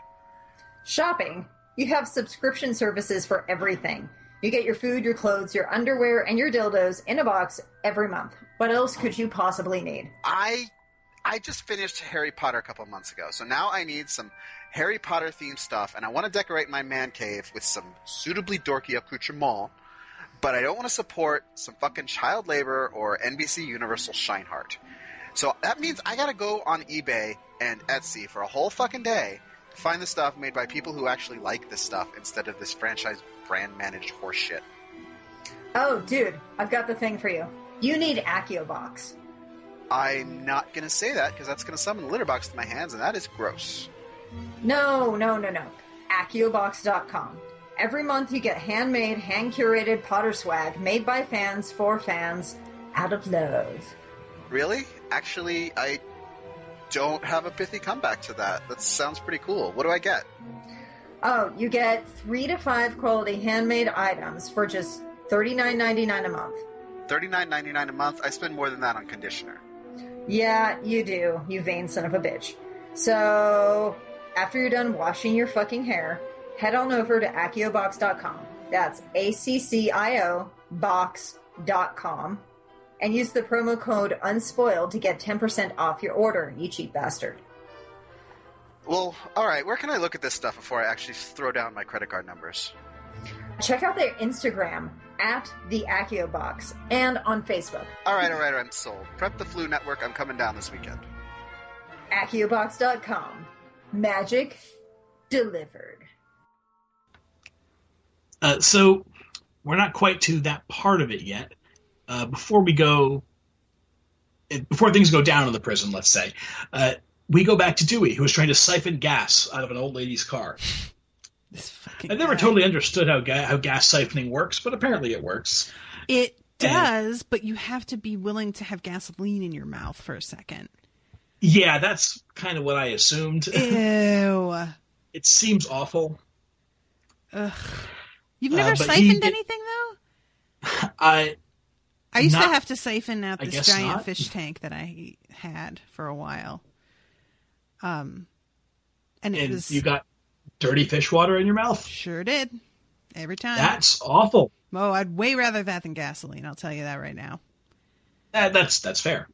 Shopping? You have subscription services for everything. You get your food, your clothes, your underwear, and your dildos in a box every month. What else could you possibly need? I just finished Harry Potter a couple months ago, so now I need some Harry Potter-themed stuff, and I want to decorate my man cave with some suitably dorky accoutrement, but I don't want to support some fucking child labor or NBC Universal Shineheart. So that means I gotta go on eBay and Etsy for a whole fucking day to find the stuff made by people who actually like this stuff instead of this franchise brand-managed horseshit. Oh, dude, I've got the thing for you. You need AccioBox. I'm not going to say that because that's going to summon a litter box to my hands, and that is gross. No. AccioBox.com. Every month you get handmade, hand-curated Potter swag made by fans for fans out of love. Really? Actually, I don't have a pithy comeback to that. That sounds pretty cool. What do I get? Oh, you get 3 to 5 quality handmade items for just $39.99 a month. $39.99 a month? I spend more than that on conditioner. Yeah, you do, you vain son of a bitch. So, after you're done washing your fucking hair, head on over to AccioBox.com. That's ACCIO box.com. And use the promo code UNSPOILED to get 10% off your order, you cheap bastard. Well, alright, where can I look at this stuff before I actually throw down my credit card numbers? Check out their Instagram, @TheAccioBox, and on Facebook. Alright, I'm sold. Prep the Flu Network, I'm coming down this weekend. AccioBox.com. Magic delivered. So, we're not quite to that part of it yet. Before things go down in the prison, let's say, we go back to Dewey, who was trying to siphon gas out of an old lady's car. I never totally understood how gas siphoning works, but apparently it works. It does, but you have to be willing to have gasoline in your mouth for a second. Yeah, that's kind of what I assumed. Ew. It seems awful. Ugh. You've never siphoned anything, though? I used to have to siphon out this giant fish tank that I had for a while. And you got dirty fish water in your mouth? Sure did. Every time. That's awful. Oh, I'd way rather that than gasoline, I'll tell you that right now. That's fair.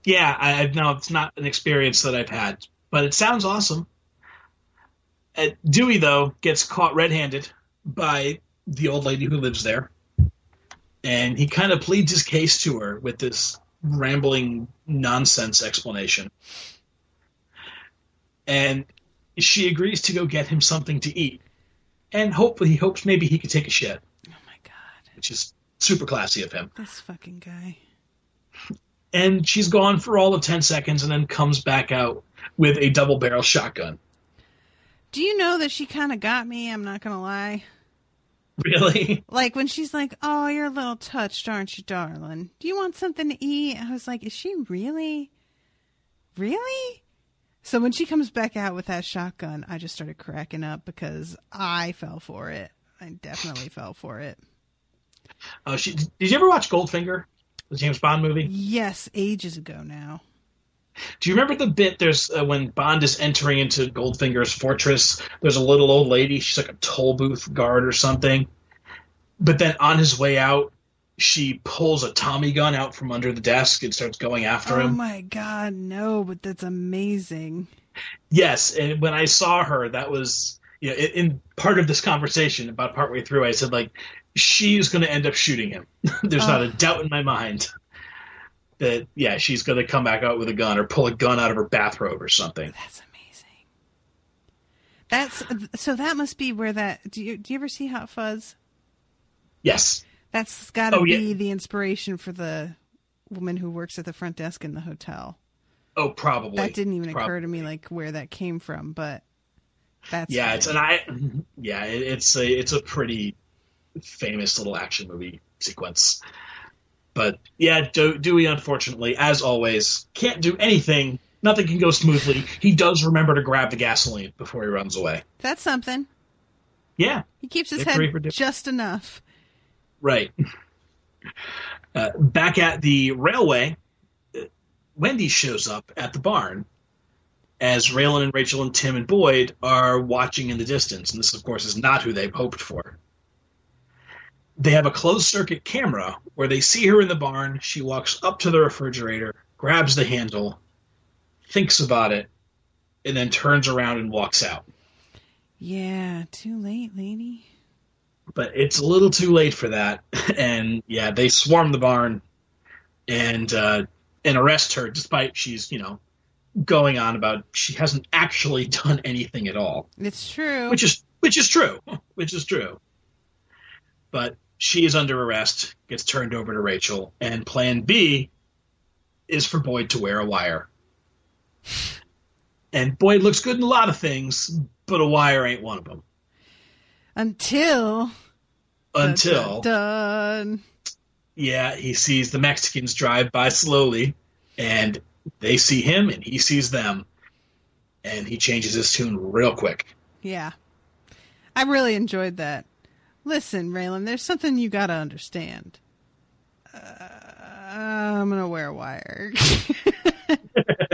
Yeah, I've no, it's not an experience that I've had, but it sounds awesome. Dewey, though, gets caught red-handed by the old lady who lives there, and he kind of pleads his case to her with this rambling nonsense explanation. And she agrees to go get him something to eat, and he hopes maybe he could take a shit. Oh my god. Which is super classy of him. This fucking guy. And she's gone for all of 10 seconds and then comes back out with a double-barrel shotgun. Do you know that she kind of got me? I'm not going to lie. Really? Like when she's like, oh, you're a little touched, aren't you, darling? Do you want something to eat? I was like, is she really? Really? So when she comes back out with that shotgun, I just started cracking up because I fell for it. I definitely fell for it. Did you ever watch Goldfinger, the James Bond movie? Yes, ages ago now. Do you remember the bit there's when Bond is entering into Goldfinger's fortress, there's a little old lady, she's like a toll booth guard or something, but then on his way out, she pulls a Tommy gun out from under the desk and starts going after him. Oh my god, no, but that's amazing. Yes, and when I saw her, that was, in part of this conversation, about partway through, I said, like, she's going to end up shooting him. There's not a doubt in my mind. That, yeah, she's going to come back out with a gun or pull a gun out of her bathrobe or something. That's amazing. So that must be where that... Do you ever see Hot Fuzz? Yes. That's got to be the inspiration for the woman who works at the front desk in the hotel. Oh, probably. That didn't even occur to me, like, where that came from, but that's... Yeah, it's a pretty famous little action movie sequence. But, yeah, Dewey, unfortunately, as always, can't do anything. Nothing can go smoothly. He does remember to grab the gasoline before he runs away. That's something. Yeah. He keeps his head just enough. Right. Back at the railway, Wendy shows up at the barn as Raylan and Rachel and Tim and Boyd are watching in the distance. And this, of course, is not who they've hoped for. They have a closed-circuit camera where they see her in the barn. She walks up to the refrigerator, grabs the handle, thinks about it, and then turns around and walks out. Yeah, too late, lady. But it's a little too late for that. And, yeah, they swarm the barn and arrest her, despite she's, going on about she hasn't actually done anything at all. It's true. Which is true. Which is true. But she is under arrest, gets turned over to Rachel, and plan B is for Boyd to wear a wire. And Boyd looks good in a lot of things, but a wire ain't one of them. Until. Dun. Yeah, he sees the Mexicans drive by slowly, and they see him, and he sees them. And he changes his tune real quick. Yeah. I really enjoyed that. Listen, Raylan, there's something you gotta understand. I'm gonna wear a wire.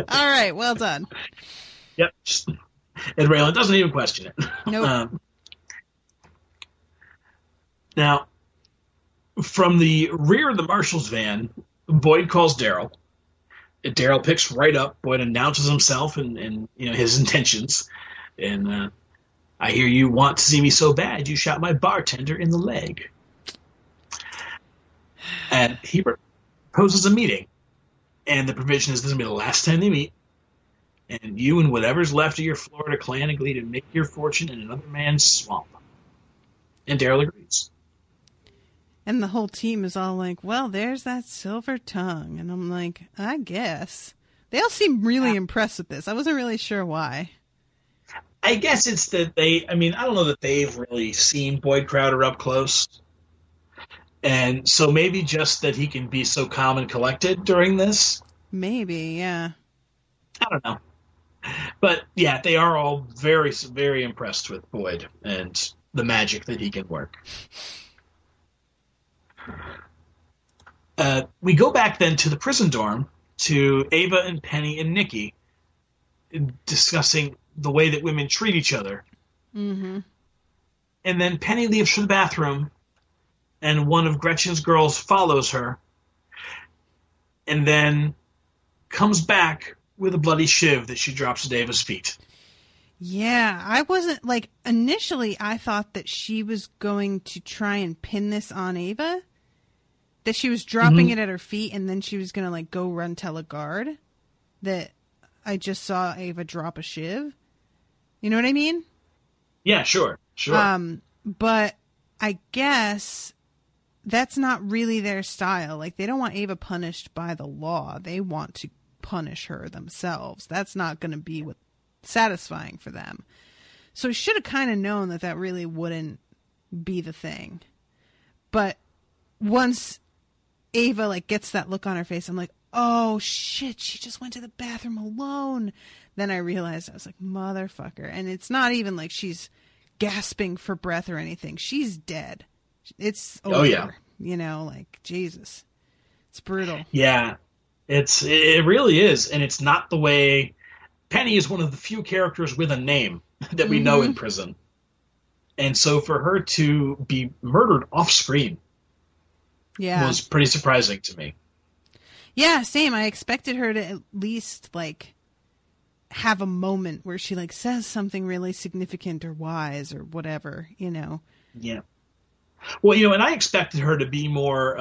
All right, well done. Yep. And Raylan doesn't even question it. Nope. Now, from the rear of the marshal's van, Boyd calls Daryl. Daryl picks right up. Boyd announces himself and his intentions. And I hear you want to see me so bad you shot my bartender in the leg. And he proposes a meeting. And the provision is this is going to be the last time they meet. And you and whatever's left of your Florida clan agree to make your fortune in another man's swamp. And Daryl agrees. And the whole team is all like, well, there's that silver tongue. And I'm like, I guess. They all seem really impressed with this. I wasn't really sure why. I guess it's that I don't know that they've really seen Boyd Crowder up close. And so maybe just that he can be so calm and collected during this. Maybe, yeah. I don't know. But, yeah, they are all very, very impressed with Boyd and the magic that he can work. We go back then to the prison dorm to Ava and Penny and Nikki discussing the way that women treat each other. Mm-hmm. And then Penny leaves for the bathroom, and one of Gretchen's girls follows her. and then comes back with a bloody shiv that she drops at Ava's feet. Yeah, I wasn't, like, initially I thought that she was going to try and pin this on Ava. That she was dropping it at her feet and then she was going to, like, go run tell a guard. That I just saw Ava drop a shiv. You know what I mean? Yeah, sure. But I guess that's not really their style. Like, they don't want Ava punished by the law. They want to punish her themselves. That's not going to be satisfying for them. So he should have kind of known that really wouldn't be the thing. But once Ava, like, gets that look on her face, I'm like, oh shit, she just went to the bathroom alone. Then I realized, I was like, motherfucker. And it's not even like she's gasping for breath or anything. She's dead. It's over. Oh, yeah. You know, like, Jesus. It's brutal. Yeah. It really is. And it's not the way... Penny is one of the few characters with a name that we know in prison. And so for her to be murdered off screen was pretty surprising to me. Yeah, same. I expected her to at least, like, have a moment where she, like, says something really significant or wise or whatever, you know. Yeah. Well, you know, and I expected her to be more,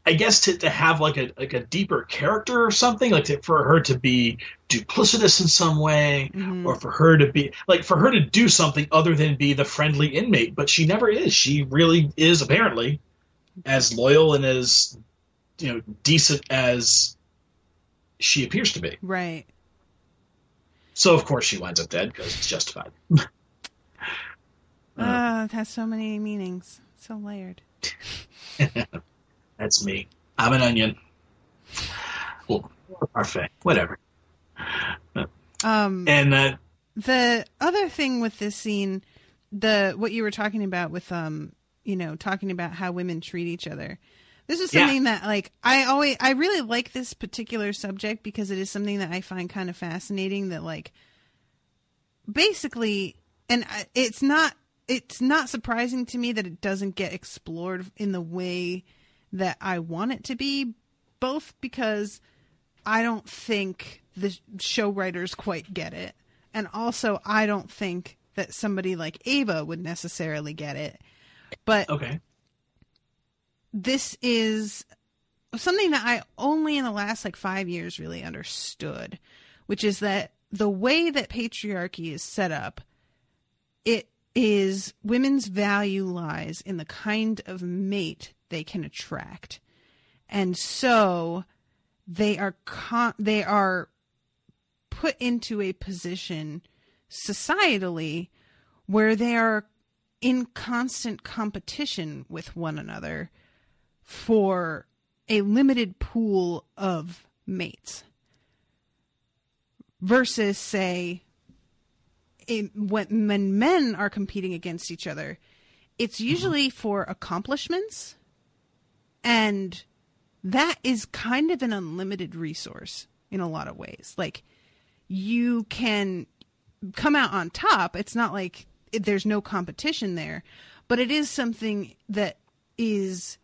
I guess to have like a deeper character or something, like for her to be duplicitous in some way, or for her to do something other than be the friendly inmate. But she never is. She really is apparently as loyal and as, you know, decent as she appears to be. Right. So of course she winds up dead because it's justified. It has so many meanings. So layered. That's me. I'm an onion. Well, parfait. Whatever. And the other thing with this scene, what you were talking about with you know, talking about how women treat each other. This is something that, like, I really like this particular subject because it is something that I find kind of fascinating. That, like, basically, and it's not surprising to me that it doesn't get explored in the way that I want it to be, both because I don't think the show writers quite get it, and also I don't think that somebody like Ava would necessarily get it. But this is something that I only in the last, like, 5 years really understood, which is that the way that patriarchy is set up, it is women's value lies in the kind of mate they can attract. And so they are put into a position societally where they are in constant competition with one another for a limited pool of mates. Versus, say, when men are competing against each other, it's usually for accomplishments, and that is kind of an unlimited resource in a lot of ways. Like, you can come out on top. It's not like there's no competition there, but it is something that is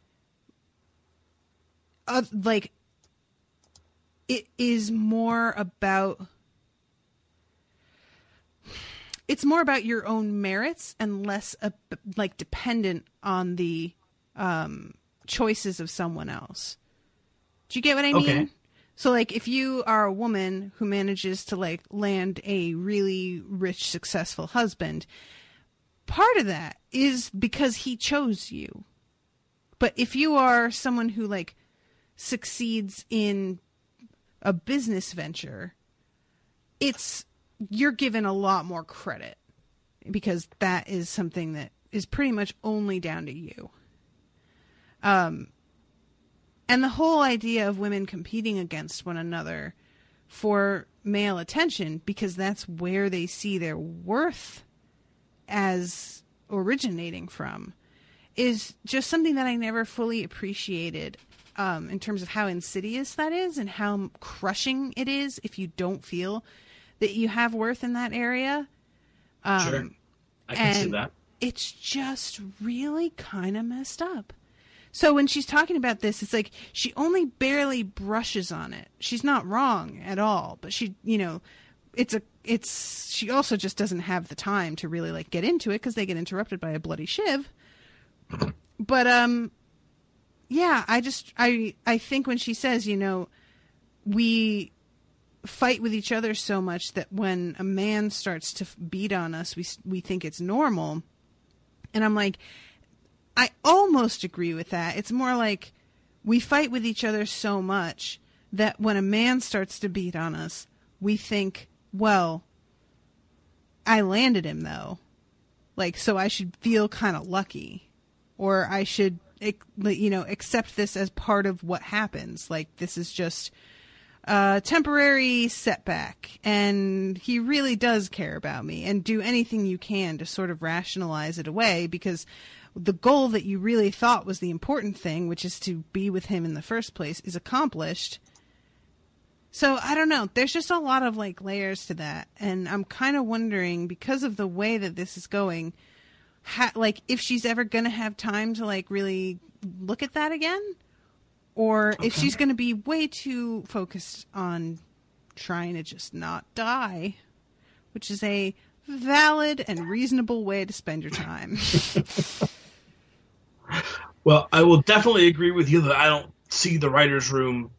like, it is more about, it's more about your own merits and less like dependent on the choices of someone else. Do you get what I mean? Okay. So, like, if you are a woman who manages to, like, land a really rich, successful husband, part of that is because he chose you. But if you are someone who, like, succeeds in a business venture, you're given a lot more credit because that is something that is pretty much only down to you. And the whole idea of women competing against one another for male attention, because that's where they see their worth as originating from, is just something that I never fully appreciated in terms of how insidious that is and how crushing it is if you don't feel that you have worth in that area. Sure. I can see that. It's just really kind of messed up. So when she's talking about this, it's like she only barely brushes on it. She's not wrong at all, but she, she also just doesn't have the time to really like get into it because they get interrupted by a bloody shiv. But yeah, I think when she says, we fight with each other so much that when a man starts to beat on us, we think it's normal. And I'm like, I almost agree with that. It's more like we fight with each other so much that when a man starts to beat on us, we think, well, I landed him though. Like, so I should feel kind of lucky, or I should, accept this as part of what happens. Like, this is just a temporary setback, and he really does care about me, and do anything you can to sort of rationalize it away, because the goal that you really thought was the important thing, which is to be with him in the first place, is accomplished. So I don't know. There's just a lot of like layers to that. And I'm kind of wondering, because of the way that this is going, if she's ever going to have time to like really look at that again, or if she's going to be way too focused on trying to just not die, which is a valid and reasonable way to spend your time. Well, I will definitely agree with you that I don't see the writer's room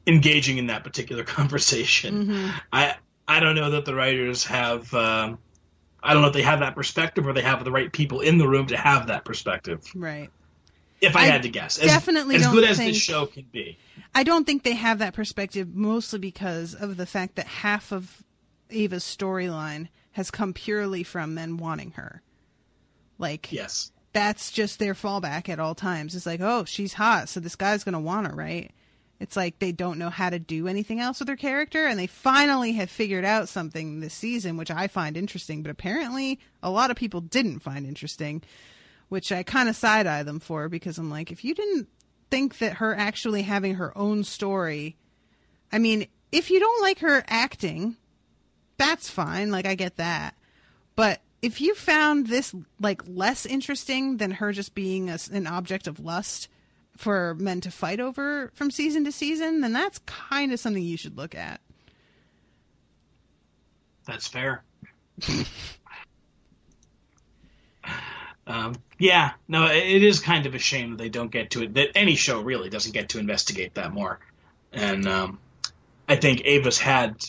engaging in that particular conversation. Mm-hmm. I don't know that the writers have... I don't know if they have that perspective, or they have the right people in the room to have that perspective. Right. If I had to guess. Definitely as good as this show can be. I don't think they have that perspective, mostly because of the fact that half of Ava's storyline has come purely from men wanting her. Like, yes, that's just their fallback at all times. It's like, oh, she's hot, so this guy's going to want her, right? It's like they don't know how to do anything else with her character, and they finally have figured out something this season, which I find interesting, but apparently a lot of people didn't find interesting, which I kind of side-eye them for, because I'm like, if you didn't think that her actually having her own story... I mean, if you don't like her acting, that's fine, like, I get that. But if you found this, like, less interesting than her just being an object of lust for men to fight over from season to season, then that's kind of something you should look at. That's fair. Yeah, no, it is kind of a shame that they don't get to it, that any show really doesn't get to investigate that more. And I think Ava's had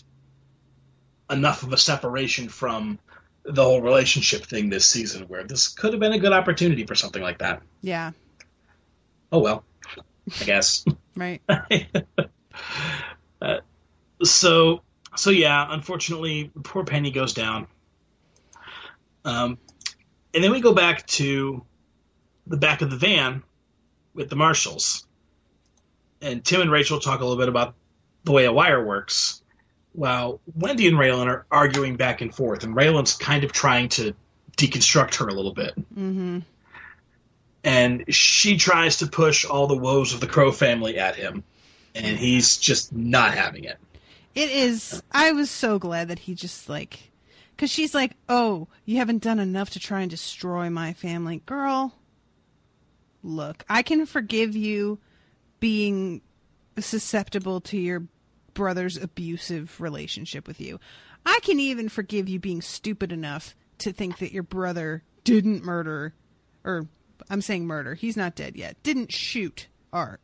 enough of a separation from the whole relationship thing this season where this could have been a good opportunity for something like that. Yeah. Oh, well, I guess. Right. So yeah, unfortunately, poor Penny goes down. And then we go back to the back of the van with the marshals. And Tim and Rachel talk a little bit about the way a wire works, while Wendy and Raylan are arguing back and forth. And Raylan's kind of trying to deconstruct her a little bit. Mm-hmm. And she tries to push all the woes of the Crow family at him. And he's just not having it. It is. I was so glad that he just like... Because she's like, oh, you haven't done enough to try and destroy my family. Girl, look, I can forgive you being susceptible to your brother's abusive relationship with you. I can even forgive you being stupid enough to think that your brother didn't murder, or I'm saying murder, he's not dead yet, didn't shoot Art.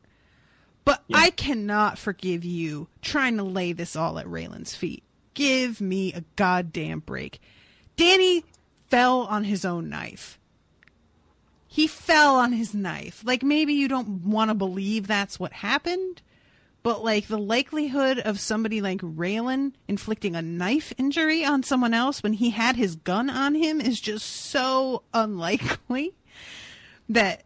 But yeah. I cannot forgive you trying to lay this all at Raylan's feet. Give me a goddamn break. Danny fell on his own knife. He fell on his knife. Like, maybe you don't want to believe that's what happened, but, like, the likelihood of somebody like Raylan inflicting a knife injury on someone else when he had his gun on him is just so unlikely that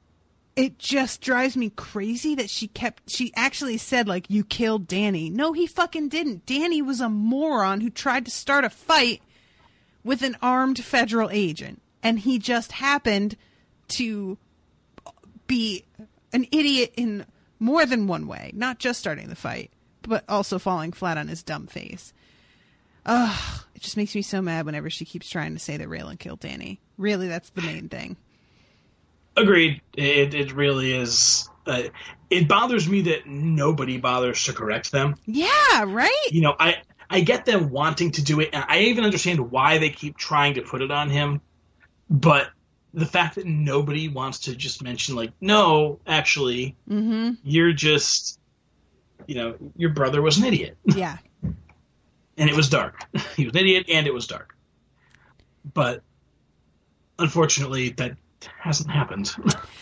it just drives me crazy that she actually said, like, you killed Danny. No, he fucking didn't. Danny was a moron who tried to start a fight with an armed federal agent. And he just happened to be an idiot in more than one way. Not just starting the fight, but also falling flat on his dumb face. Ugh, it just makes me so mad whenever she keeps trying to say that Raylan killed Danny. Really, that's the main thing. Agreed. It really is. It bothers me that nobody bothers to correct them. Yeah, right? You know, I get them wanting to do it. And I even understand why they keep trying to put it on him. But the fact that nobody wants to just mention, like, no, actually, you're just, you know, your brother was an idiot. Yeah. And it was dark. He was an idiot and it was dark. But unfortunately, that hasn't happened.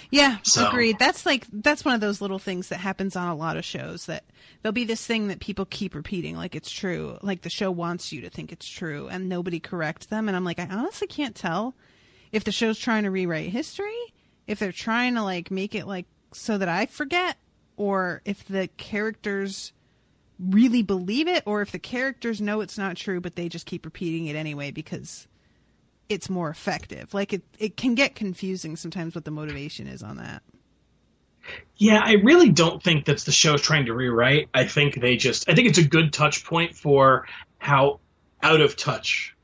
Yeah, So. agreed. That's one of those little things that happens on a lot of shows, that there'll be this thing that people keep repeating like it's true, like the show wants you to think it's true, and nobody corrects them. And I'm like, I honestly can't tell if the show's trying to rewrite history, if they're trying to like make it like so that I forget, or if the characters really believe it, or if the characters know it's not true but they just keep repeating it anyway because it's more effective. Like it can get confusing sometimes what the motivation is on that. Yeah, I really don't think that's the show's trying to rewrite. I think it's a good touch point for how out of touch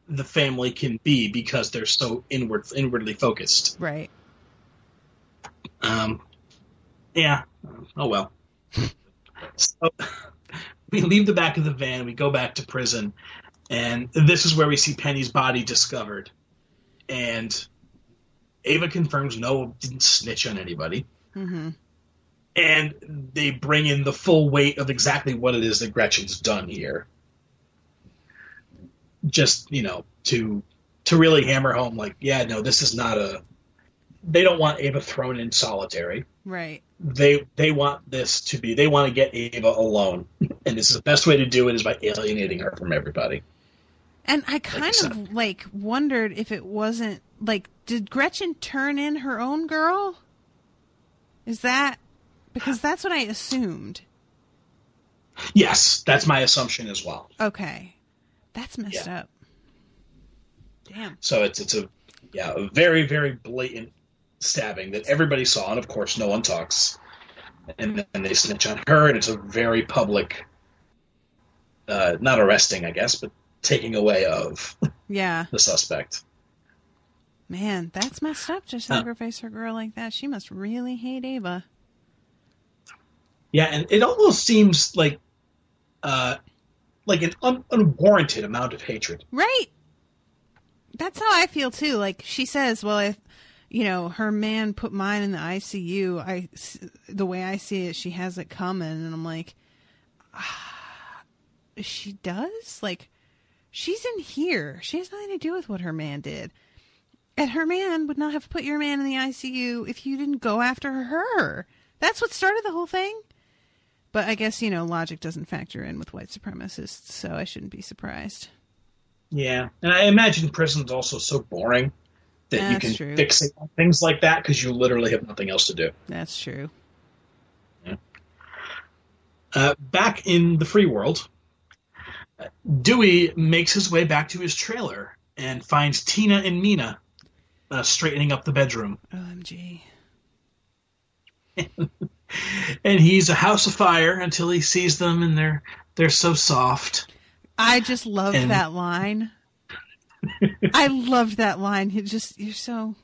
the family can be because they're so inwardly focused. Right. Yeah. Oh well. So we leave the back of the van, we go back to prison, and this is where we see Penny's body discovered. And Ava confirms no, didn't snitch on anybody. Mm-hmm. And they bring in the full weight of exactly what it is that Gretchen's done here. Just, you know, to really hammer home, like, yeah, no, this is not they don't want Ava thrown in solitary. Right. They want this to be, they want to get Ava alone. And this is the best way to do it is by alienating her from everybody. And I kind of like wondered if it wasn't like, did Gretchen turn in her own girl? Is that because that's what I assumed? Yes, that's my assumption as well. Okay, that's messed up. Damn. So it's a very, very blatant stabbing that everybody saw, and of course no one talks. And then they snitch on her, and it's a very public, not arresting, I guess, but taking away of the suspect. Man, that's messed up to sacrifice her girl like that. She must really hate Ava. Yeah, and it almost seems like an unwarranted amount of hatred. Right. That's how I feel too. Like she says, well, if her man put mine in the ICU, the way I see it, she has it coming, and I'm like, she does? Like, she's in here. She has nothing to do with what her man did. And her man would not have put your man in the ICU if you didn't go after her. That's what started the whole thing. But I guess, logic doesn't factor in with white supremacists, so I shouldn't be surprised. Yeah, and I imagine prison's also so boring that you can fixate on things like that because you literally have nothing else to do. That's true. Yeah. Back in the free world, Dewey makes his way back to his trailer and finds Tina and Mina straightening up the bedroom. OMG. And he's a house of fire until he sees them, and they're so soft. I just loved that line. I loved that line. You're so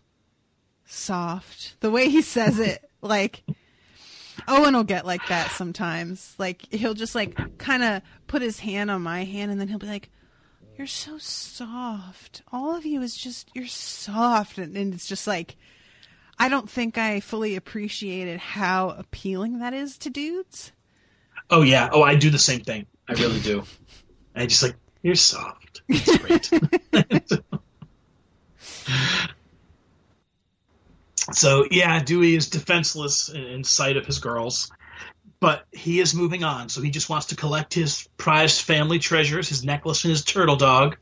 soft. The way he says it, like, Owen will get like that sometimes. Like, he'll just like kind of put his hand on my hand, and then he'll be like, "You're so soft. All of you is just, you're soft." And it's just like, I don't think I fully appreciated how appealing that is to dudes. Oh, yeah. Oh, I do the same thing. I really do. I just like, you're soft. It's great. So, yeah, Dewey is defenseless in sight of his girls, but he is moving on. So he just wants to collect his prized family treasures, his necklace and his turtle dog,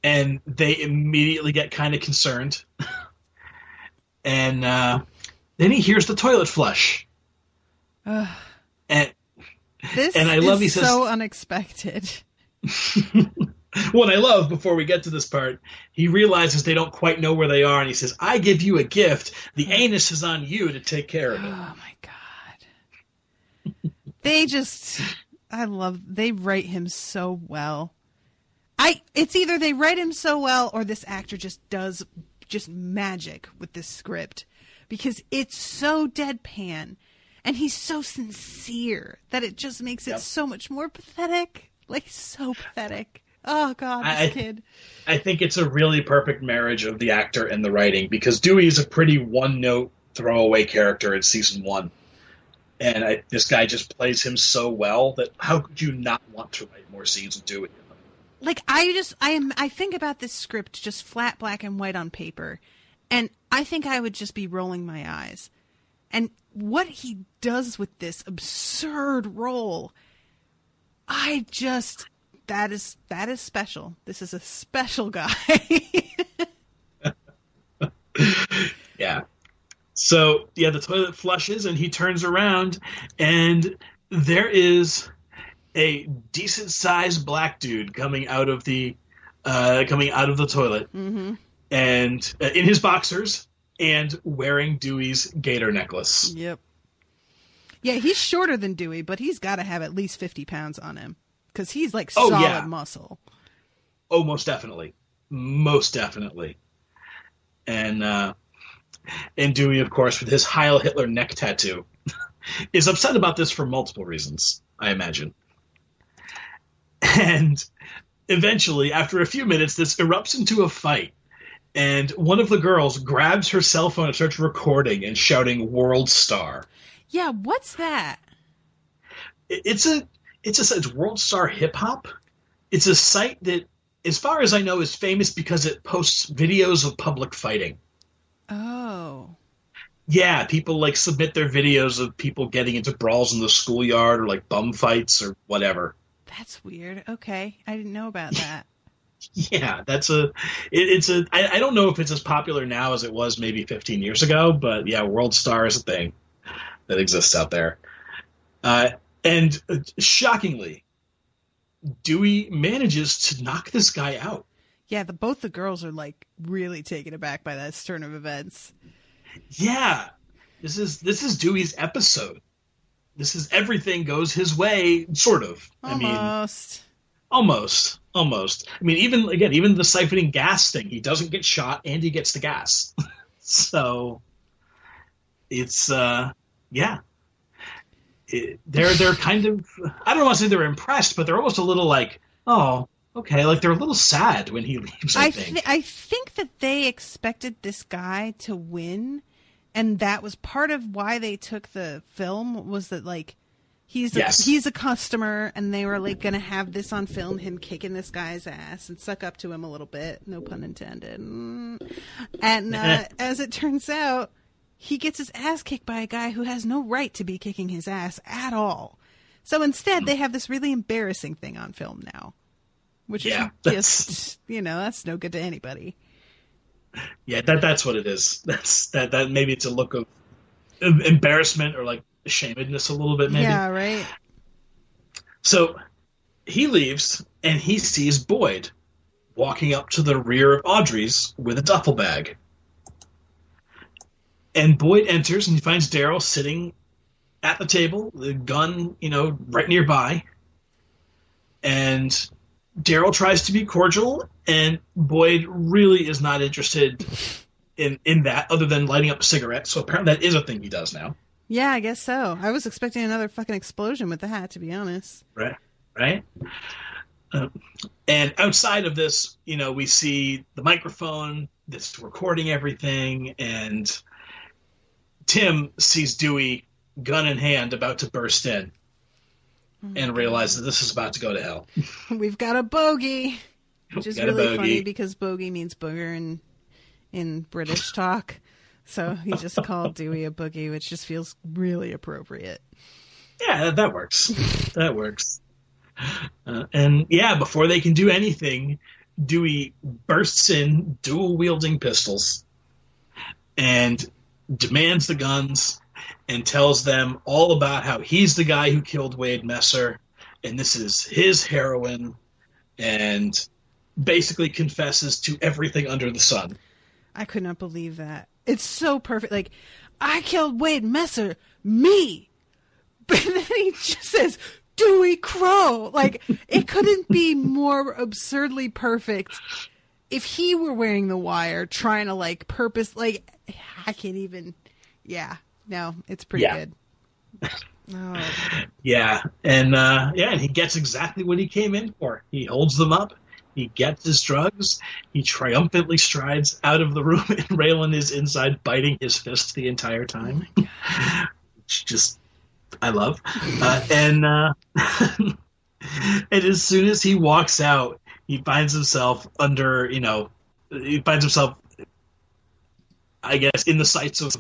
and they immediately get kind of concerned. And then he hears the toilet flush. This and I love, he says, so unexpected. What I love, before we get to this part, he realizes they don't quite know where they are, and he says, "I give you a gift. The anus is on you to take care of it." Oh, my God. They write him so well. It's either they write him so well or this actor just does just magic with this script because it's so deadpan and he's so sincere that it just makes it so much more pathetic. Like, so pathetic. Oh, God, this kid. I think it's a really perfect marriage of the actor and the writing because Dewey is a pretty one-note throwaway character in season 1. And this guy just plays him so well that how could you not want to write more scenes with Dewey? Like, I think about this script just flat black and white on paper, and I think I would just be rolling my eyes. And what he does with this absurd role, that is special. This is a special guy. Yeah. So, yeah, the toilet flushes and he turns around and there is a decent-sized black dude coming out of the toilet, and in his boxers and wearing Dewey's gator necklace. Yep. Yeah, he's shorter than Dewey, but he's got to have at least 50 pounds on him because he's like solid muscle. Oh, most definitely, and Dewey, of course, with his Heil Hitler neck tattoo, is upset about this for multiple reasons, I imagine. And eventually, after a few minutes, this erupts into a fight. And one of the girls grabs her cell phone and starts recording and shouting "World Star." Yeah, what's that? It's World Star Hip Hop. It's a site that, as far as I know, is famous because it posts videos of public fighting. Oh. Yeah, people like submit their videos of people getting into brawls in the schoolyard or like bum fights or whatever. That's weird. Okay, I didn't know about that. Yeah, I don't know if it's as popular now as it was maybe 15 years ago, but yeah, World Star is a thing that exists out there. And shockingly, Dewey manages to knock this guy out. Yeah, both the girls are like really taken aback by that turn of events. Yeah, this is Dewey's episode. This is everything goes his way, sort of. Almost. Almost. I mean, even the siphoning gas thing, he doesn't get shot and he gets the gas. So it's they're kind of, I don't want to say they're impressed, but they're almost a little like, oh, okay, like they're a little sad when he leaves. I think that they expected this guy to win, and that was part of why they took the film, was that like he's a customer, and they were like going to have this on film, him kicking this guy's ass and suck up to him a little bit, no pun intended. And as it turns out, he gets his ass kicked by a guy who has no right to be kicking his ass at all. So instead, they have this really embarrassing thing on film now. Which is just, that's no good to anybody. Yeah, that's what it is. That maybe it's a look of embarrassment or like ashamedness a little bit, maybe. Yeah, right. So he leaves and he sees Boyd walking up to the rear of Audrey's with a duffel bag. And Boyd enters and he finds Daryl sitting at the table, the gun, right nearby. And Daryl tries to be cordial, and Boyd really is not interested in that, other than lighting up a cigarette. So apparently that is a thing he does now. Yeah, I guess so. I was expecting another fucking explosion with that, to be honest. Right. And outside of this, we see the microphone that's recording everything, and Tim sees Dewey, gun in hand, about to burst in. And realize that this is about to go to hell. We've got a bogey, which is really funny because bogey means booger in British talk. So he just called Dewey a boogie, which just feels really appropriate. Yeah, that works. That works. And yeah, before they can do anything, Dewey bursts in, dual-wielding pistols, and demands the guns, and tells them all about how he's the guy who killed Wade Messer, and this is his heroin, and basically confesses to everything under the sun. I could not believe that. It's so perfect. Like, I killed Wade Messer, me! But then he just says, Dewey Crow! Like, it couldn't be more absurdly perfect. if he were wearing the wire, trying to like purpose, like I can't even. Yeah, no, it's pretty good. Oh. Yeah, and and he gets exactly what he came in for. He holds them up. He gets his drugs. He triumphantly strides out of the room, and Raylan is inside biting his fist the entire time. Which just, I love. And as soon as he walks out, he finds himself I guess, in the sights of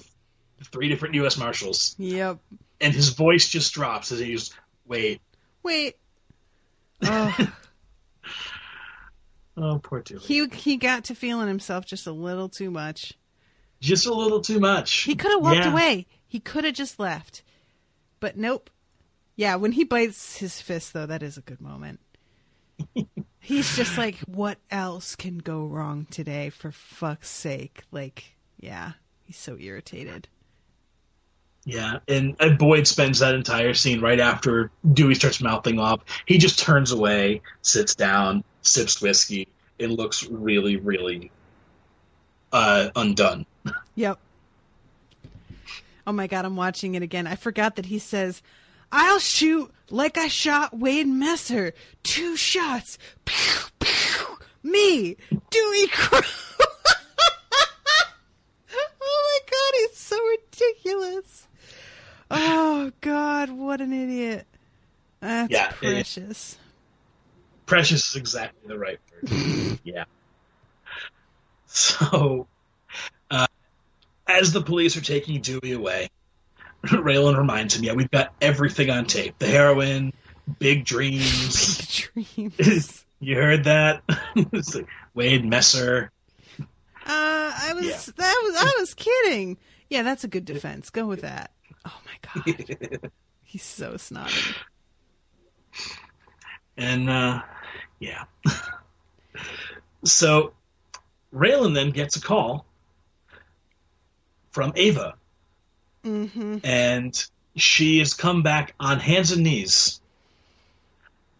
3 different U.S. Marshals. Yep. And his voice just drops as he's, wait. Oh. Oh, poor Dewey. He got to feeling himself just a little too much. Just a little too much. He could have walked away. He could have just left. But nope. Yeah, when he bites his fist, though, that is a good moment. He's just like, what else can go wrong today, for fuck's sake? Like, yeah, he's so irritated. Yeah, and Boyd spends that entire scene right after Dewey starts mouthing off. He just turns away, sits down, sips whiskey, and looks really, really undone. Yep. Oh my God, I'm watching it again. I forgot that he says, I'll shoot like I shot Wade Messer. 2 shots. Pew, pew. Me, Dewey Crow. Oh my God, he's so ridiculous. Oh God, what an idiot. That's precious. Precious is exactly the right word. Yeah. So, as the police are taking Dewey away, Raylan reminds him, we've got everything on tape. The heroin, big dreams. Big dreams. You heard that? It's like Wade Messer. I was kidding. Yeah, that's a good defense. Go with that. Oh my God. He's so snotty. And, So, Raylan then gets a call from Ava. Mm-hmm. And she has come back on hands and knees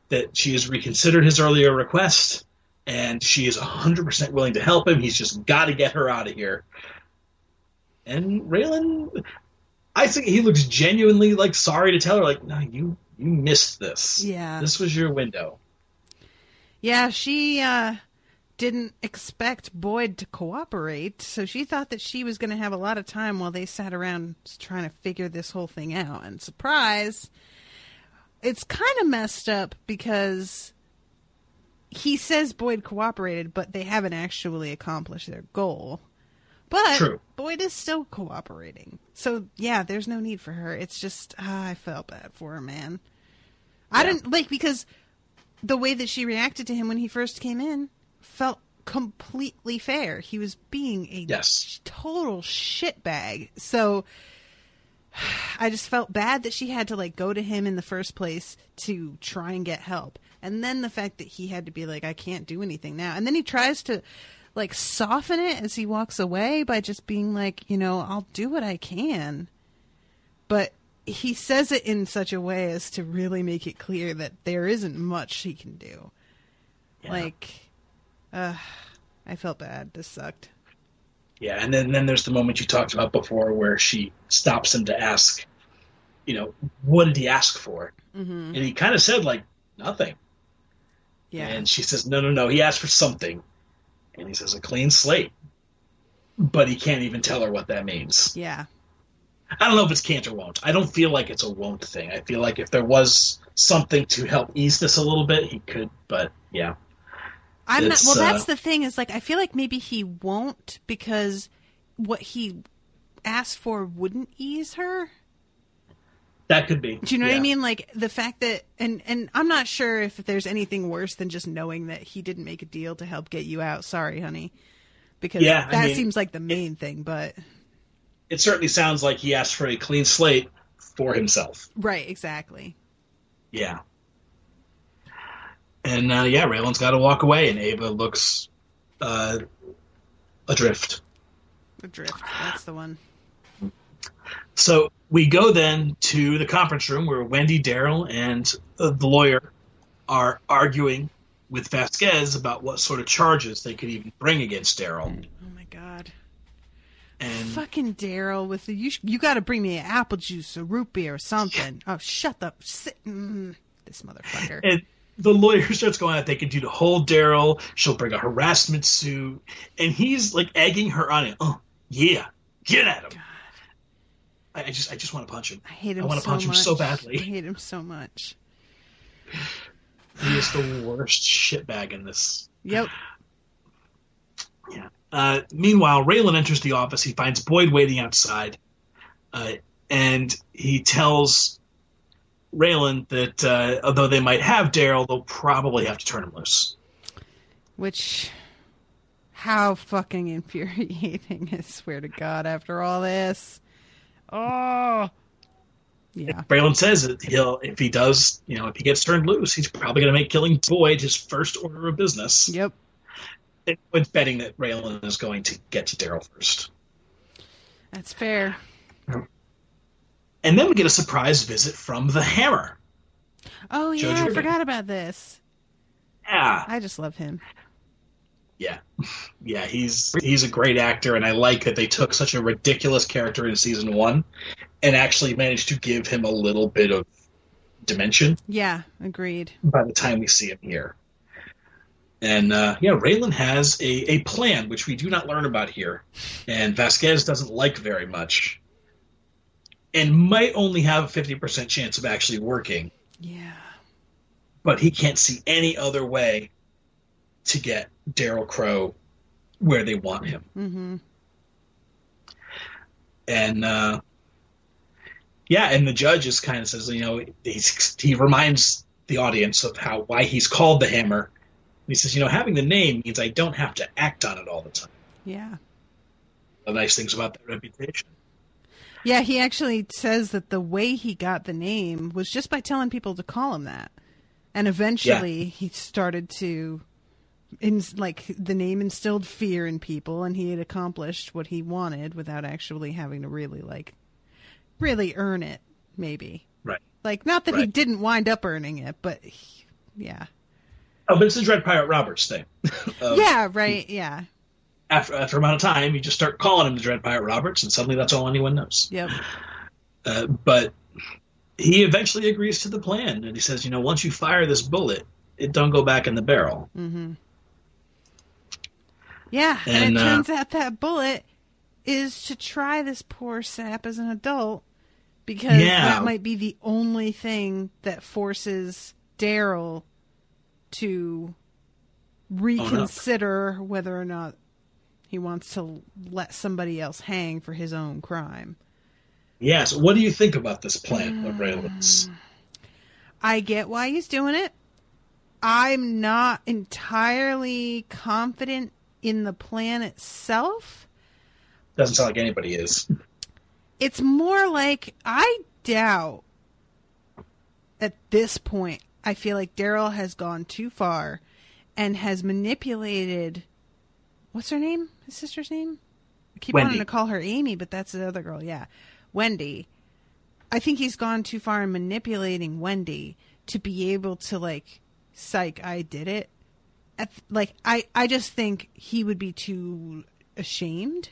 that she has reconsidered his earlier request, and she is 100% willing to help him. He's just got to get her out of here. And Raylan, I think he looks genuinely like sorry to tell her, like, no, you missed this. Yeah. This was your window. Yeah, she didn't expect Boyd to cooperate, so she thought that she was going to have a lot of time while they sat around trying to figure this whole thing out. And surprise, it's kind of messed up because he says Boyd cooperated, but they haven't actually accomplished their goal. But True. Boyd is still cooperating. So, yeah, there's no need for her. It's just, I felt bad for her, man. I didn't, because the way that she reacted to him when he first came in felt completely fair. He was being a total shitbag. So, I just felt bad that she had to, go to him in the first place to try and get help. And then the fact that he had to be like, I can't do anything now. And then he tries to soften it as he walks away by just being like, I'll do what I can. But he says it in such a way as to really make it clear that there isn't much he can do. Yeah. I felt bad. This sucked. Yeah, and then there's the moment you talked about before where she stops him to ask, what did he ask for? Mm-hmm. And he kind of said, nothing. Yeah. And she says, no, he asked for something. And he says, a clean slate. But he can't even tell her what that means. Yeah. I don't know if it's can't or won't. I don't feel like it's a won't thing. I feel like if there was something to help ease this a little bit, he could. But, yeah. I'm not. Well, that's the thing is, I feel like maybe he won't because what he asked for wouldn't ease her. That could be. Do you know what I mean? The fact that, and I'm not sure if there's anything worse than just knowing that he didn't make a deal to help get you out. Sorry, honey. Because that seems like the main thing, but. It certainly sounds like he asked for a clean slate for himself. Right, exactly. Yeah. And, Raylan's got to walk away, and Ava looks adrift. Adrift, that's the one. So we go then to the conference room where Wendy, Daryl, and the lawyer are arguing with Vasquez about what sort of charges they could even bring against Daryl. Oh my god. And fucking Daryl with the you got to bring me an apple juice or root beer or something. Oh, shut up. This motherfucker. And the lawyer starts going out. They could do to hold Daryl. She'll bring a harassment suit, and he's like egging her on it. Oh yeah, get at him. God. I just want to punch him. I hate him. I want to punch him so badly. I hate him so much. He is the worst shitbag in this. Yep. Yeah. Meanwhile, Raylan enters the office. He finds Boyd waiting outside, and he tells Raylan that although they might have Daryl, they'll probably have to turn him loose. Which, how fucking infuriating, I swear to God, after all this. Oh, yeah. Raylan says that if he does, if he gets turned loose, he's probably going to make killing Boyd his first order of business. Yep. With betting that Raylan is going to get to Daryl first. That's fair. And then we get a surprise visit from the Hammer. Oh, yeah, I forgot about this. Yeah. I just love him. Yeah. Yeah, he's a great actor, and I like that they took such a ridiculous character in season 1 and actually managed to give him a little bit of dimension. Yeah, agreed. By the time we see him here. And, Raylan has a plan, which we do not learn about here, and Vasquez doesn't like very much, and might only have a 50% chance of actually working. Yeah. But he can't see any other way to get Daryl Crow where they want him. Mm-hmm. And, and the judge just kind of says, he reminds the audience of why he's called the Hammer. He says, having the name means I don't have to act on it all the time. Yeah. The nice things about that reputation. Yeah, he actually says that the way he got the name was just by telling people to call him that. And eventually he started to, the name instilled fear in people, and he had accomplished what he wanted without actually having to really earn it, maybe. Right. Not that he didn't wind up earning it, but yeah. Oh, but it's the Dread Pirate Roberts thing. Yeah, right, yeah. After a amount of time, you just start calling him the Dread Pirate Roberts, and suddenly that's all anyone knows. Yep. But he eventually agrees to the plan, and he says, once you fire this bullet, it don't go back in the barrel. Mm-hmm. Yeah, and it turns out that bullet is to try this poor sap as an adult, because that might be the only thing that forces Daryl to reconsider whether or not he wants to let somebody else hang for his own crime. Yes. What do you think about this plan of Raylan's? I get why he's doing it. I'm not entirely confident in the plan itself. Doesn't sound like anybody is. It's more like, I doubt at this point, I feel like Daryl has gone too far and has manipulated, what's her name? His sister's name? I keep wanting to call her Amy, but that's the other girl. Yeah. Wendy. I think he's gone too far in manipulating Wendy to be able to psych, I did it. I just think he would be too ashamed.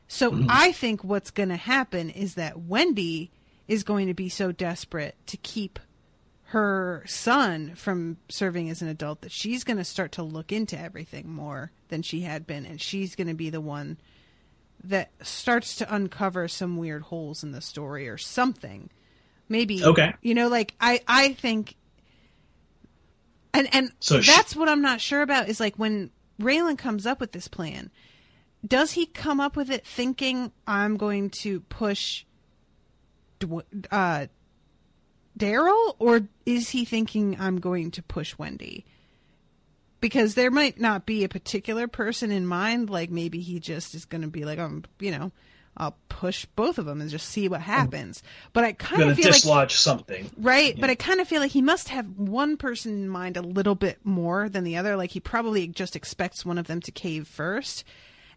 So I think what's going to happen is that Wendy is going to be so desperate to keep her son from serving as an adult that she's going to start to look into everything more than she had been. And she's going to be the one that starts to uncover some weird holes in the story or something. Maybe, okay. I think, and so that's what I'm not sure about is when Raylan comes up with this plan, does he come up with it thinking I'm going to push Daryl, or is he thinking I'm going to push Wendy? Because there might not be a particular person in mind. Maybe he just is going to be I'll push both of them and just see what happens. But I kind of feel dislodge something. Right. Yeah. But I kind of feel like he must have one person in mind a little bit more than the other. He probably just expects one of them to cave first.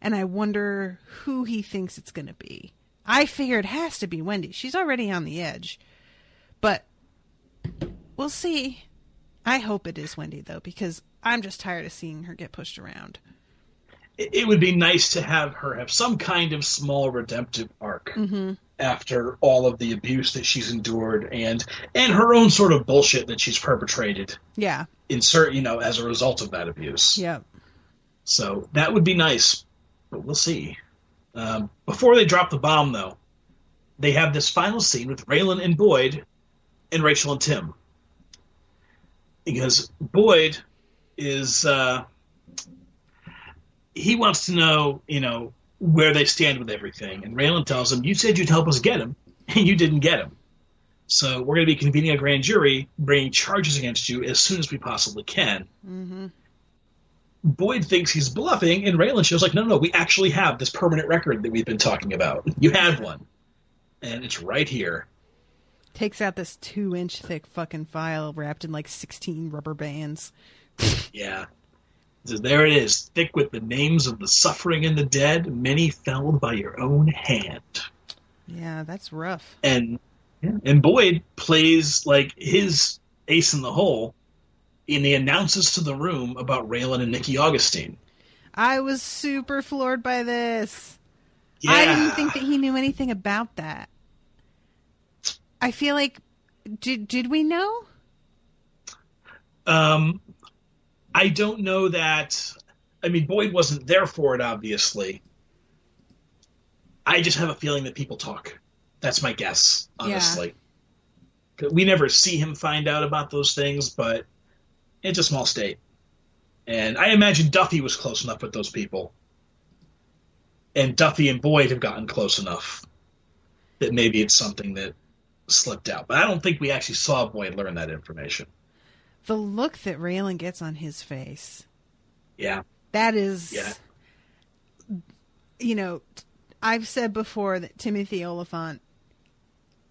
And I wonder who he thinks it's going to be. I figure it has to be Wendy. She's already on the edge. But we'll see. I hope it is Wendy, though, because I'm just tired of seeing her get pushed around. It would be nice to have her have some kind of small redemptive arc after all of the abuse that she's endured and her own sort of bullshit that she's perpetrated. Yeah. As a result of that abuse. Yep. So that would be nice, but we'll see. Before they drop the bomb, though, they have this final scene with Raylan and Boyd and Rachel and Tim. Because Boyd is, he wants to know, where they stand with everything. And Raylan tells him, you said you'd help us get him, and you didn't get him. So we're going to be convening a grand jury, bringing charges against you as soon as we possibly can. Mm-hmm. Boyd thinks he's bluffing, and Raylan shows like, no, we actually have this permanent record that we've been talking about. You have one. And it's right here. Takes out this 2-inch thick fucking file wrapped in like 16 rubber bands. Yeah. So there it is, thick with the names of the suffering and the dead, many felled by your own hand. Yeah, that's rough. And Boyd plays like his ace in the hole, and he announces to the room about Raylan and Nikki Augustine. I was super floored by this. Yeah. I didn't think that he knew anything about that. I feel like, did we know? I don't know that. I mean, Boyd wasn't there for it, obviously. I just have a feeling that people talk. That's my guess, honestly. Yeah. We never see him find out about those things, but it's a small state. And I imagine Duffy was close enough with those people. And Duffy and Boyd have gotten close enough that maybe it's something that slipped out. But I don't think we actually saw Boyd learn that information. The look that Raylan gets on his face. Yeah. That is, I've said before that Timothy Oliphant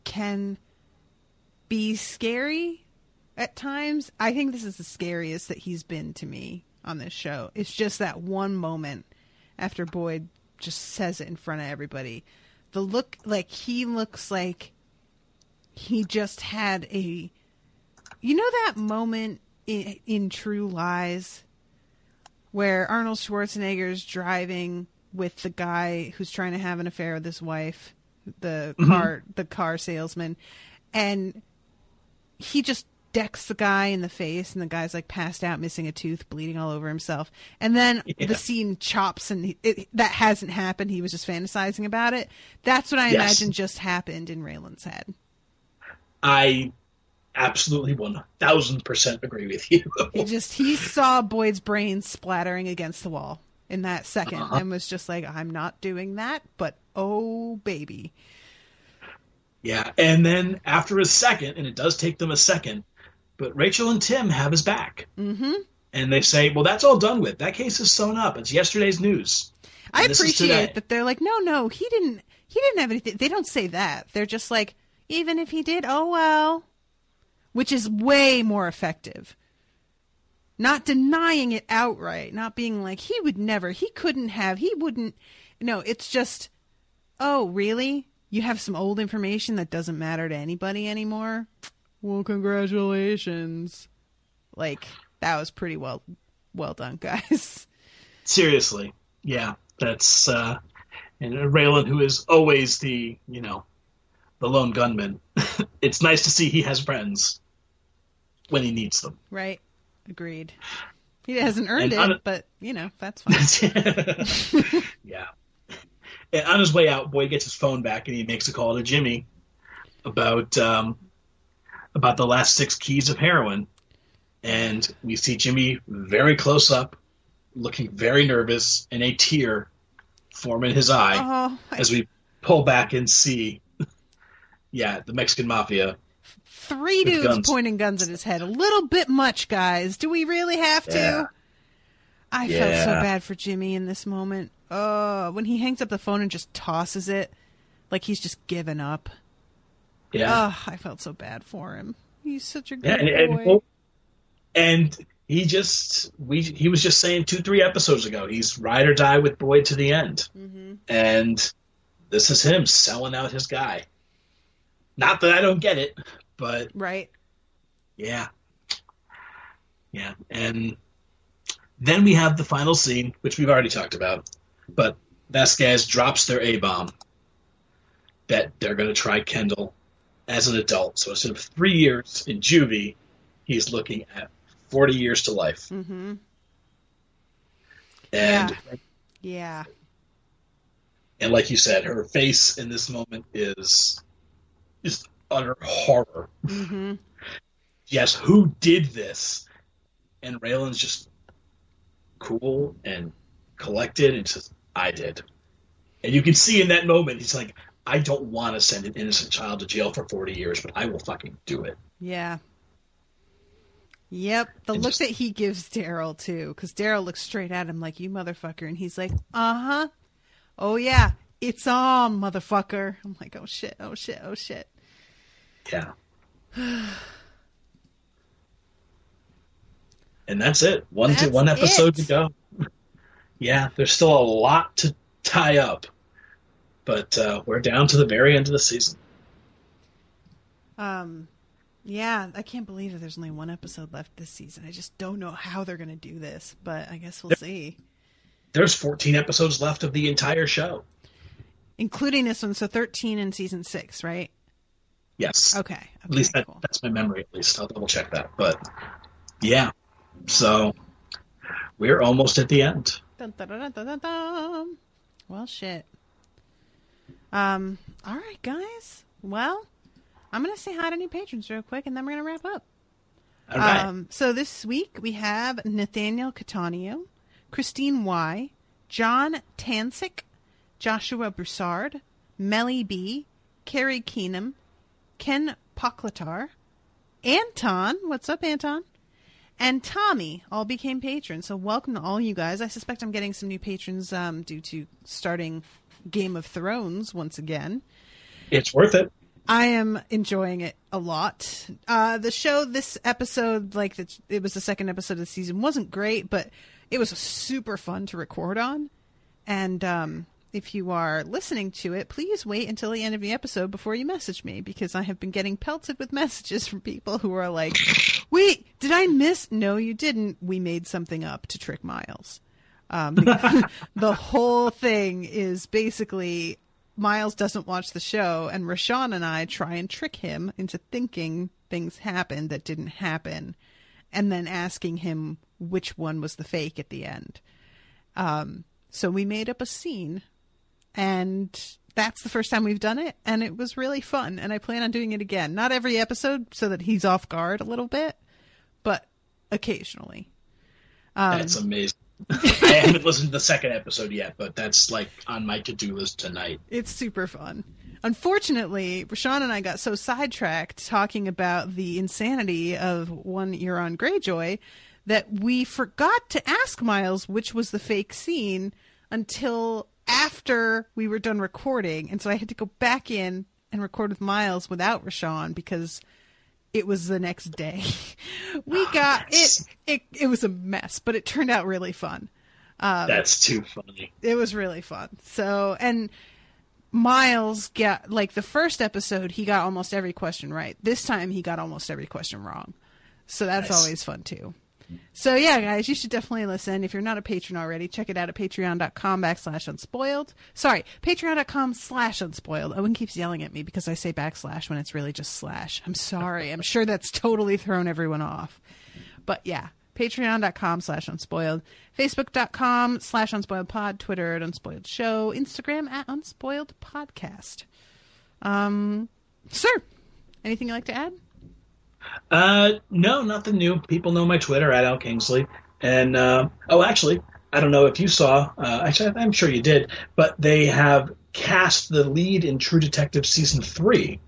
can be scary at times. I think this is the scariest that he's been to me on this show. It's just that one moment after Boyd just says it in front of everybody. The look, like he looks like he just had a... You know that moment in True Lies where Arnold Schwarzenegger's driving with the guy who's trying to have an affair with his wife, the car salesman, and he just decks the guy in the face, and the guy's like passed out, missing a tooth, bleeding all over himself, and then the scene chops, and that hasn't happened. He was just fantasizing about it. That's what I imagine just happened in Raylan's head. I absolutely 1,000% agree with you. He saw Boyd's brain splattering against the wall in that second and was just like, I'm not doing that, but oh baby. Yeah, and then after a second, and it does take them a second, but Rachel and Tim have his back. Mm-hmm. And they say, well, that's all done with. That case is sewn up. It's yesterday's news. I appreciate that they're like, no, he didn't have anything. They don't say that. They're just like, even if he did, oh well. Which is way more effective. Not denying it outright. Not being like, he would never, he couldn't have, he wouldn't. No, it's just, oh, really? You have some old information that doesn't matter to anybody anymore? Well, congratulations. Like, that was pretty well done, guys. Seriously. Yeah. That's, and Raylan, who is always the lone gunman. It's nice to see he has friends when he needs them. Right. Agreed. He hasn't earned it, but, that's fine. Yeah. And on his way out, Boyd gets his phone back and he makes a call to Jimmy about the last 6 keys of heroin. And we see Jimmy very close up, looking very nervous, and a tear form in his eye as we pull back and see, the Mexican mafia. 3 dudes pointing guns at his head. A little bit much, guys. Do we really have to? Yeah. I felt so bad for Jimmy in this moment. When he hangs up the phone and just tosses it, like he's just given up. Yeah. I felt so bad for him. He's such a good boy. And he was just saying 2-3 episodes ago, he's ride or die with Boyd to the end. Mm-hmm. And this is him selling out his guy. Not that I don't get it, but right. Yeah. Yeah, and then we have the final scene, which we've already talked about, but Vasquez drops their A-bomb that they're going to try Kendall as an adult. So instead of 3 years in juvie, he's looking at 40 years to life. Mm-hmm. And yeah. And like you said, her face in this moment is just utter horror. Mm-hmm. Yes, who did this? And Raylan's just cool and collected and says, I did. And you can see in that moment, he's like, I don't want to send an innocent child to jail for 40 years, but I will fucking do it. Yeah. Yep. The look that he gives Daryl, too, because Daryl looks straight at him like, you motherfucker. And he's like, uh-huh. Oh, yeah. It's on, motherfucker. I'm like, oh, shit, oh, shit, oh, shit. Yeah. And that's it. One episode to go. Yeah, there's still a lot to tie up. But we're down to the very end of the season. Yeah, I can't believe that there's only one episode left this season. I just don't know how they're going to do this, but I guess we'll see. There's 14 episodes left of the entire show. Including this one, so 13 in season 6, right? Yes. Okay. At least cool. That's my memory, at least. I'll double check that. But, so we're almost at the end. Dun, dun, dun, dun, dun, dun. Well, shit. All right, guys. Well, I'm going to say hi to any patrons real quick, and then we're going to wrap up. All right. So this week we have Nathaniel Catania, Christine Y, John Tansick, Joshua Broussard, Melly B, Carrie Keenum, Ken Pocklatar, Anton, what's up, Anton? And Tommy all became patrons. So welcome to all you guys. I suspect I'm getting some new patrons due to starting Game of Thrones once again. It's worth it. I am enjoying it a lot. The show, this episode, it was the second episode of the season, wasn't great, but it was super fun to record on. And if you are listening to it, please wait until the end of the episode before you message me, because I have been getting pelted with messages from people who are like, wait, did I miss? No, you didn't. We made something up to trick Miles. The whole thing is basically Miles doesn't watch the show, and Rashawn and I try and trick him into thinking things happened that didn't happen, and then asking him which one was the fake at the end. So we made up a scene, and that's the first time we've done it, and it was really fun, and I plan on doing it again. Not every episode, so that he's off guard a little bit, but occasionally. That's amazing. I haven't listened to the second episode yet, but that's on my to-do list tonight. It's super fun. Unfortunately, Rashawn and I got so sidetracked talking about the insanity of One Euron Greyjoy that we forgot to ask Miles which was the fake scene until after we were done recording. And so I had to go back in and record with Miles without Rashawn because it was the next day. We got it. It was a mess, but it turned out really fun. That's too funny. It was really fun. So, and Miles got, the first episode, he got almost every question right. This time he got almost every question wrong. So that's always fun too. So yeah, guys, you should definitely listen. If you're not a patron already, check it out at patreon.com/unspoiled. Sorry, patreon.com/unspoiled. Owen keeps yelling at me because I say / when it's really just slash. I'm sorry. I'm sure that's totally thrown everyone off. But yeah, patreon.com/unspoiled, facebook.com/unspoiledpod, Twitter @unspoiledshow, Instagram @unspoiledpodcast. Sir, anything you'd like to add? No, nothing new. People know my Twitter @Al Kingsley. And, actually, I don't know if you saw, actually, I'm sure you did, but they have cast the lead in True Detective Season 3.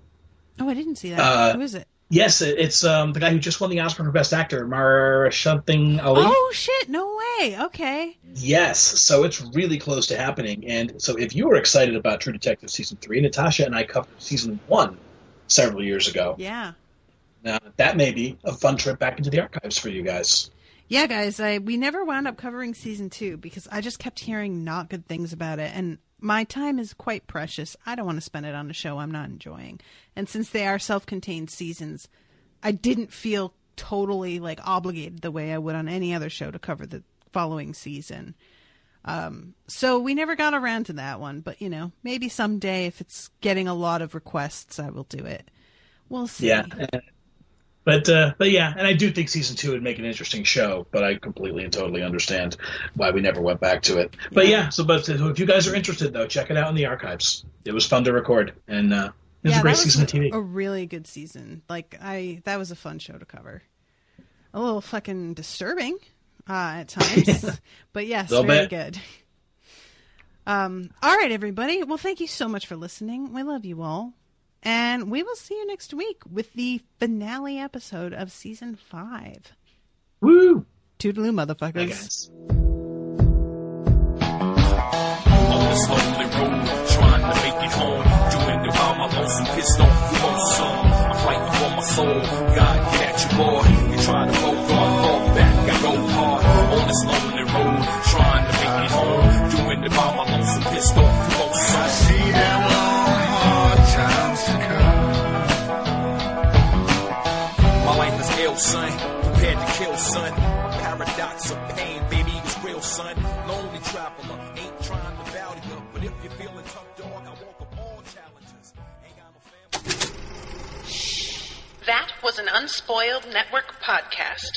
Oh, I didn't see that. Who is it? Yes, it's the guy who just won the Oscar for Best Actor, Mahershala Ali. Oh, shit, no way. Okay. Yes, so it's really close to happening. And so if you were excited about True Detective Season 3, Natasha and I covered Season 1 several years ago. Yeah. Now, that may be a fun trip back into the archives for you guys. Yeah, guys, we never wound up covering Season 2 because I just kept hearing not good things about it, and my time is quite precious. I don't want to spend it on a show I'm not enjoying. And since they are self-contained seasons, I didn't feel totally like obligated the way I would on any other show to cover the following season. So we never got around to that one, but maybe someday if it's getting a lot of requests, I will do it. We'll see. Yeah. But yeah, and I do think season 2 would make an interesting show, but I completely and totally understand why we never went back to it. But so if you guys are interested, though, check it out in the archives. It was fun to record, and it was a great season of TV. A really good season. That was a fun show to cover. A little fucking disturbing at times, but yes, very good. All right, everybody. Well, thank you so much for listening. We love you all. And we will see you next week with the finale episode of season 5. Woo! Toodaloo, motherfuckers. Bye, guys. On this lonely road, trying to make it home, doing it by my lonesome, pissed off with my son. I'm fighting for my soul. God, get at you, boy. You try to go God, fall back. I go hard on this lonely road, trying to make it home, doing it by my lonesome, pissed off with my son. I see them long, hard times to come. My life is ill, son, prepared to kill, son. Paradox of pain, baby, it's real, son. Lonely traveler, ain't trying to value you, but if you're feeling tough, dog, I walk up all challenges. Ain't got no family. That was an Unspoiled Network podcast.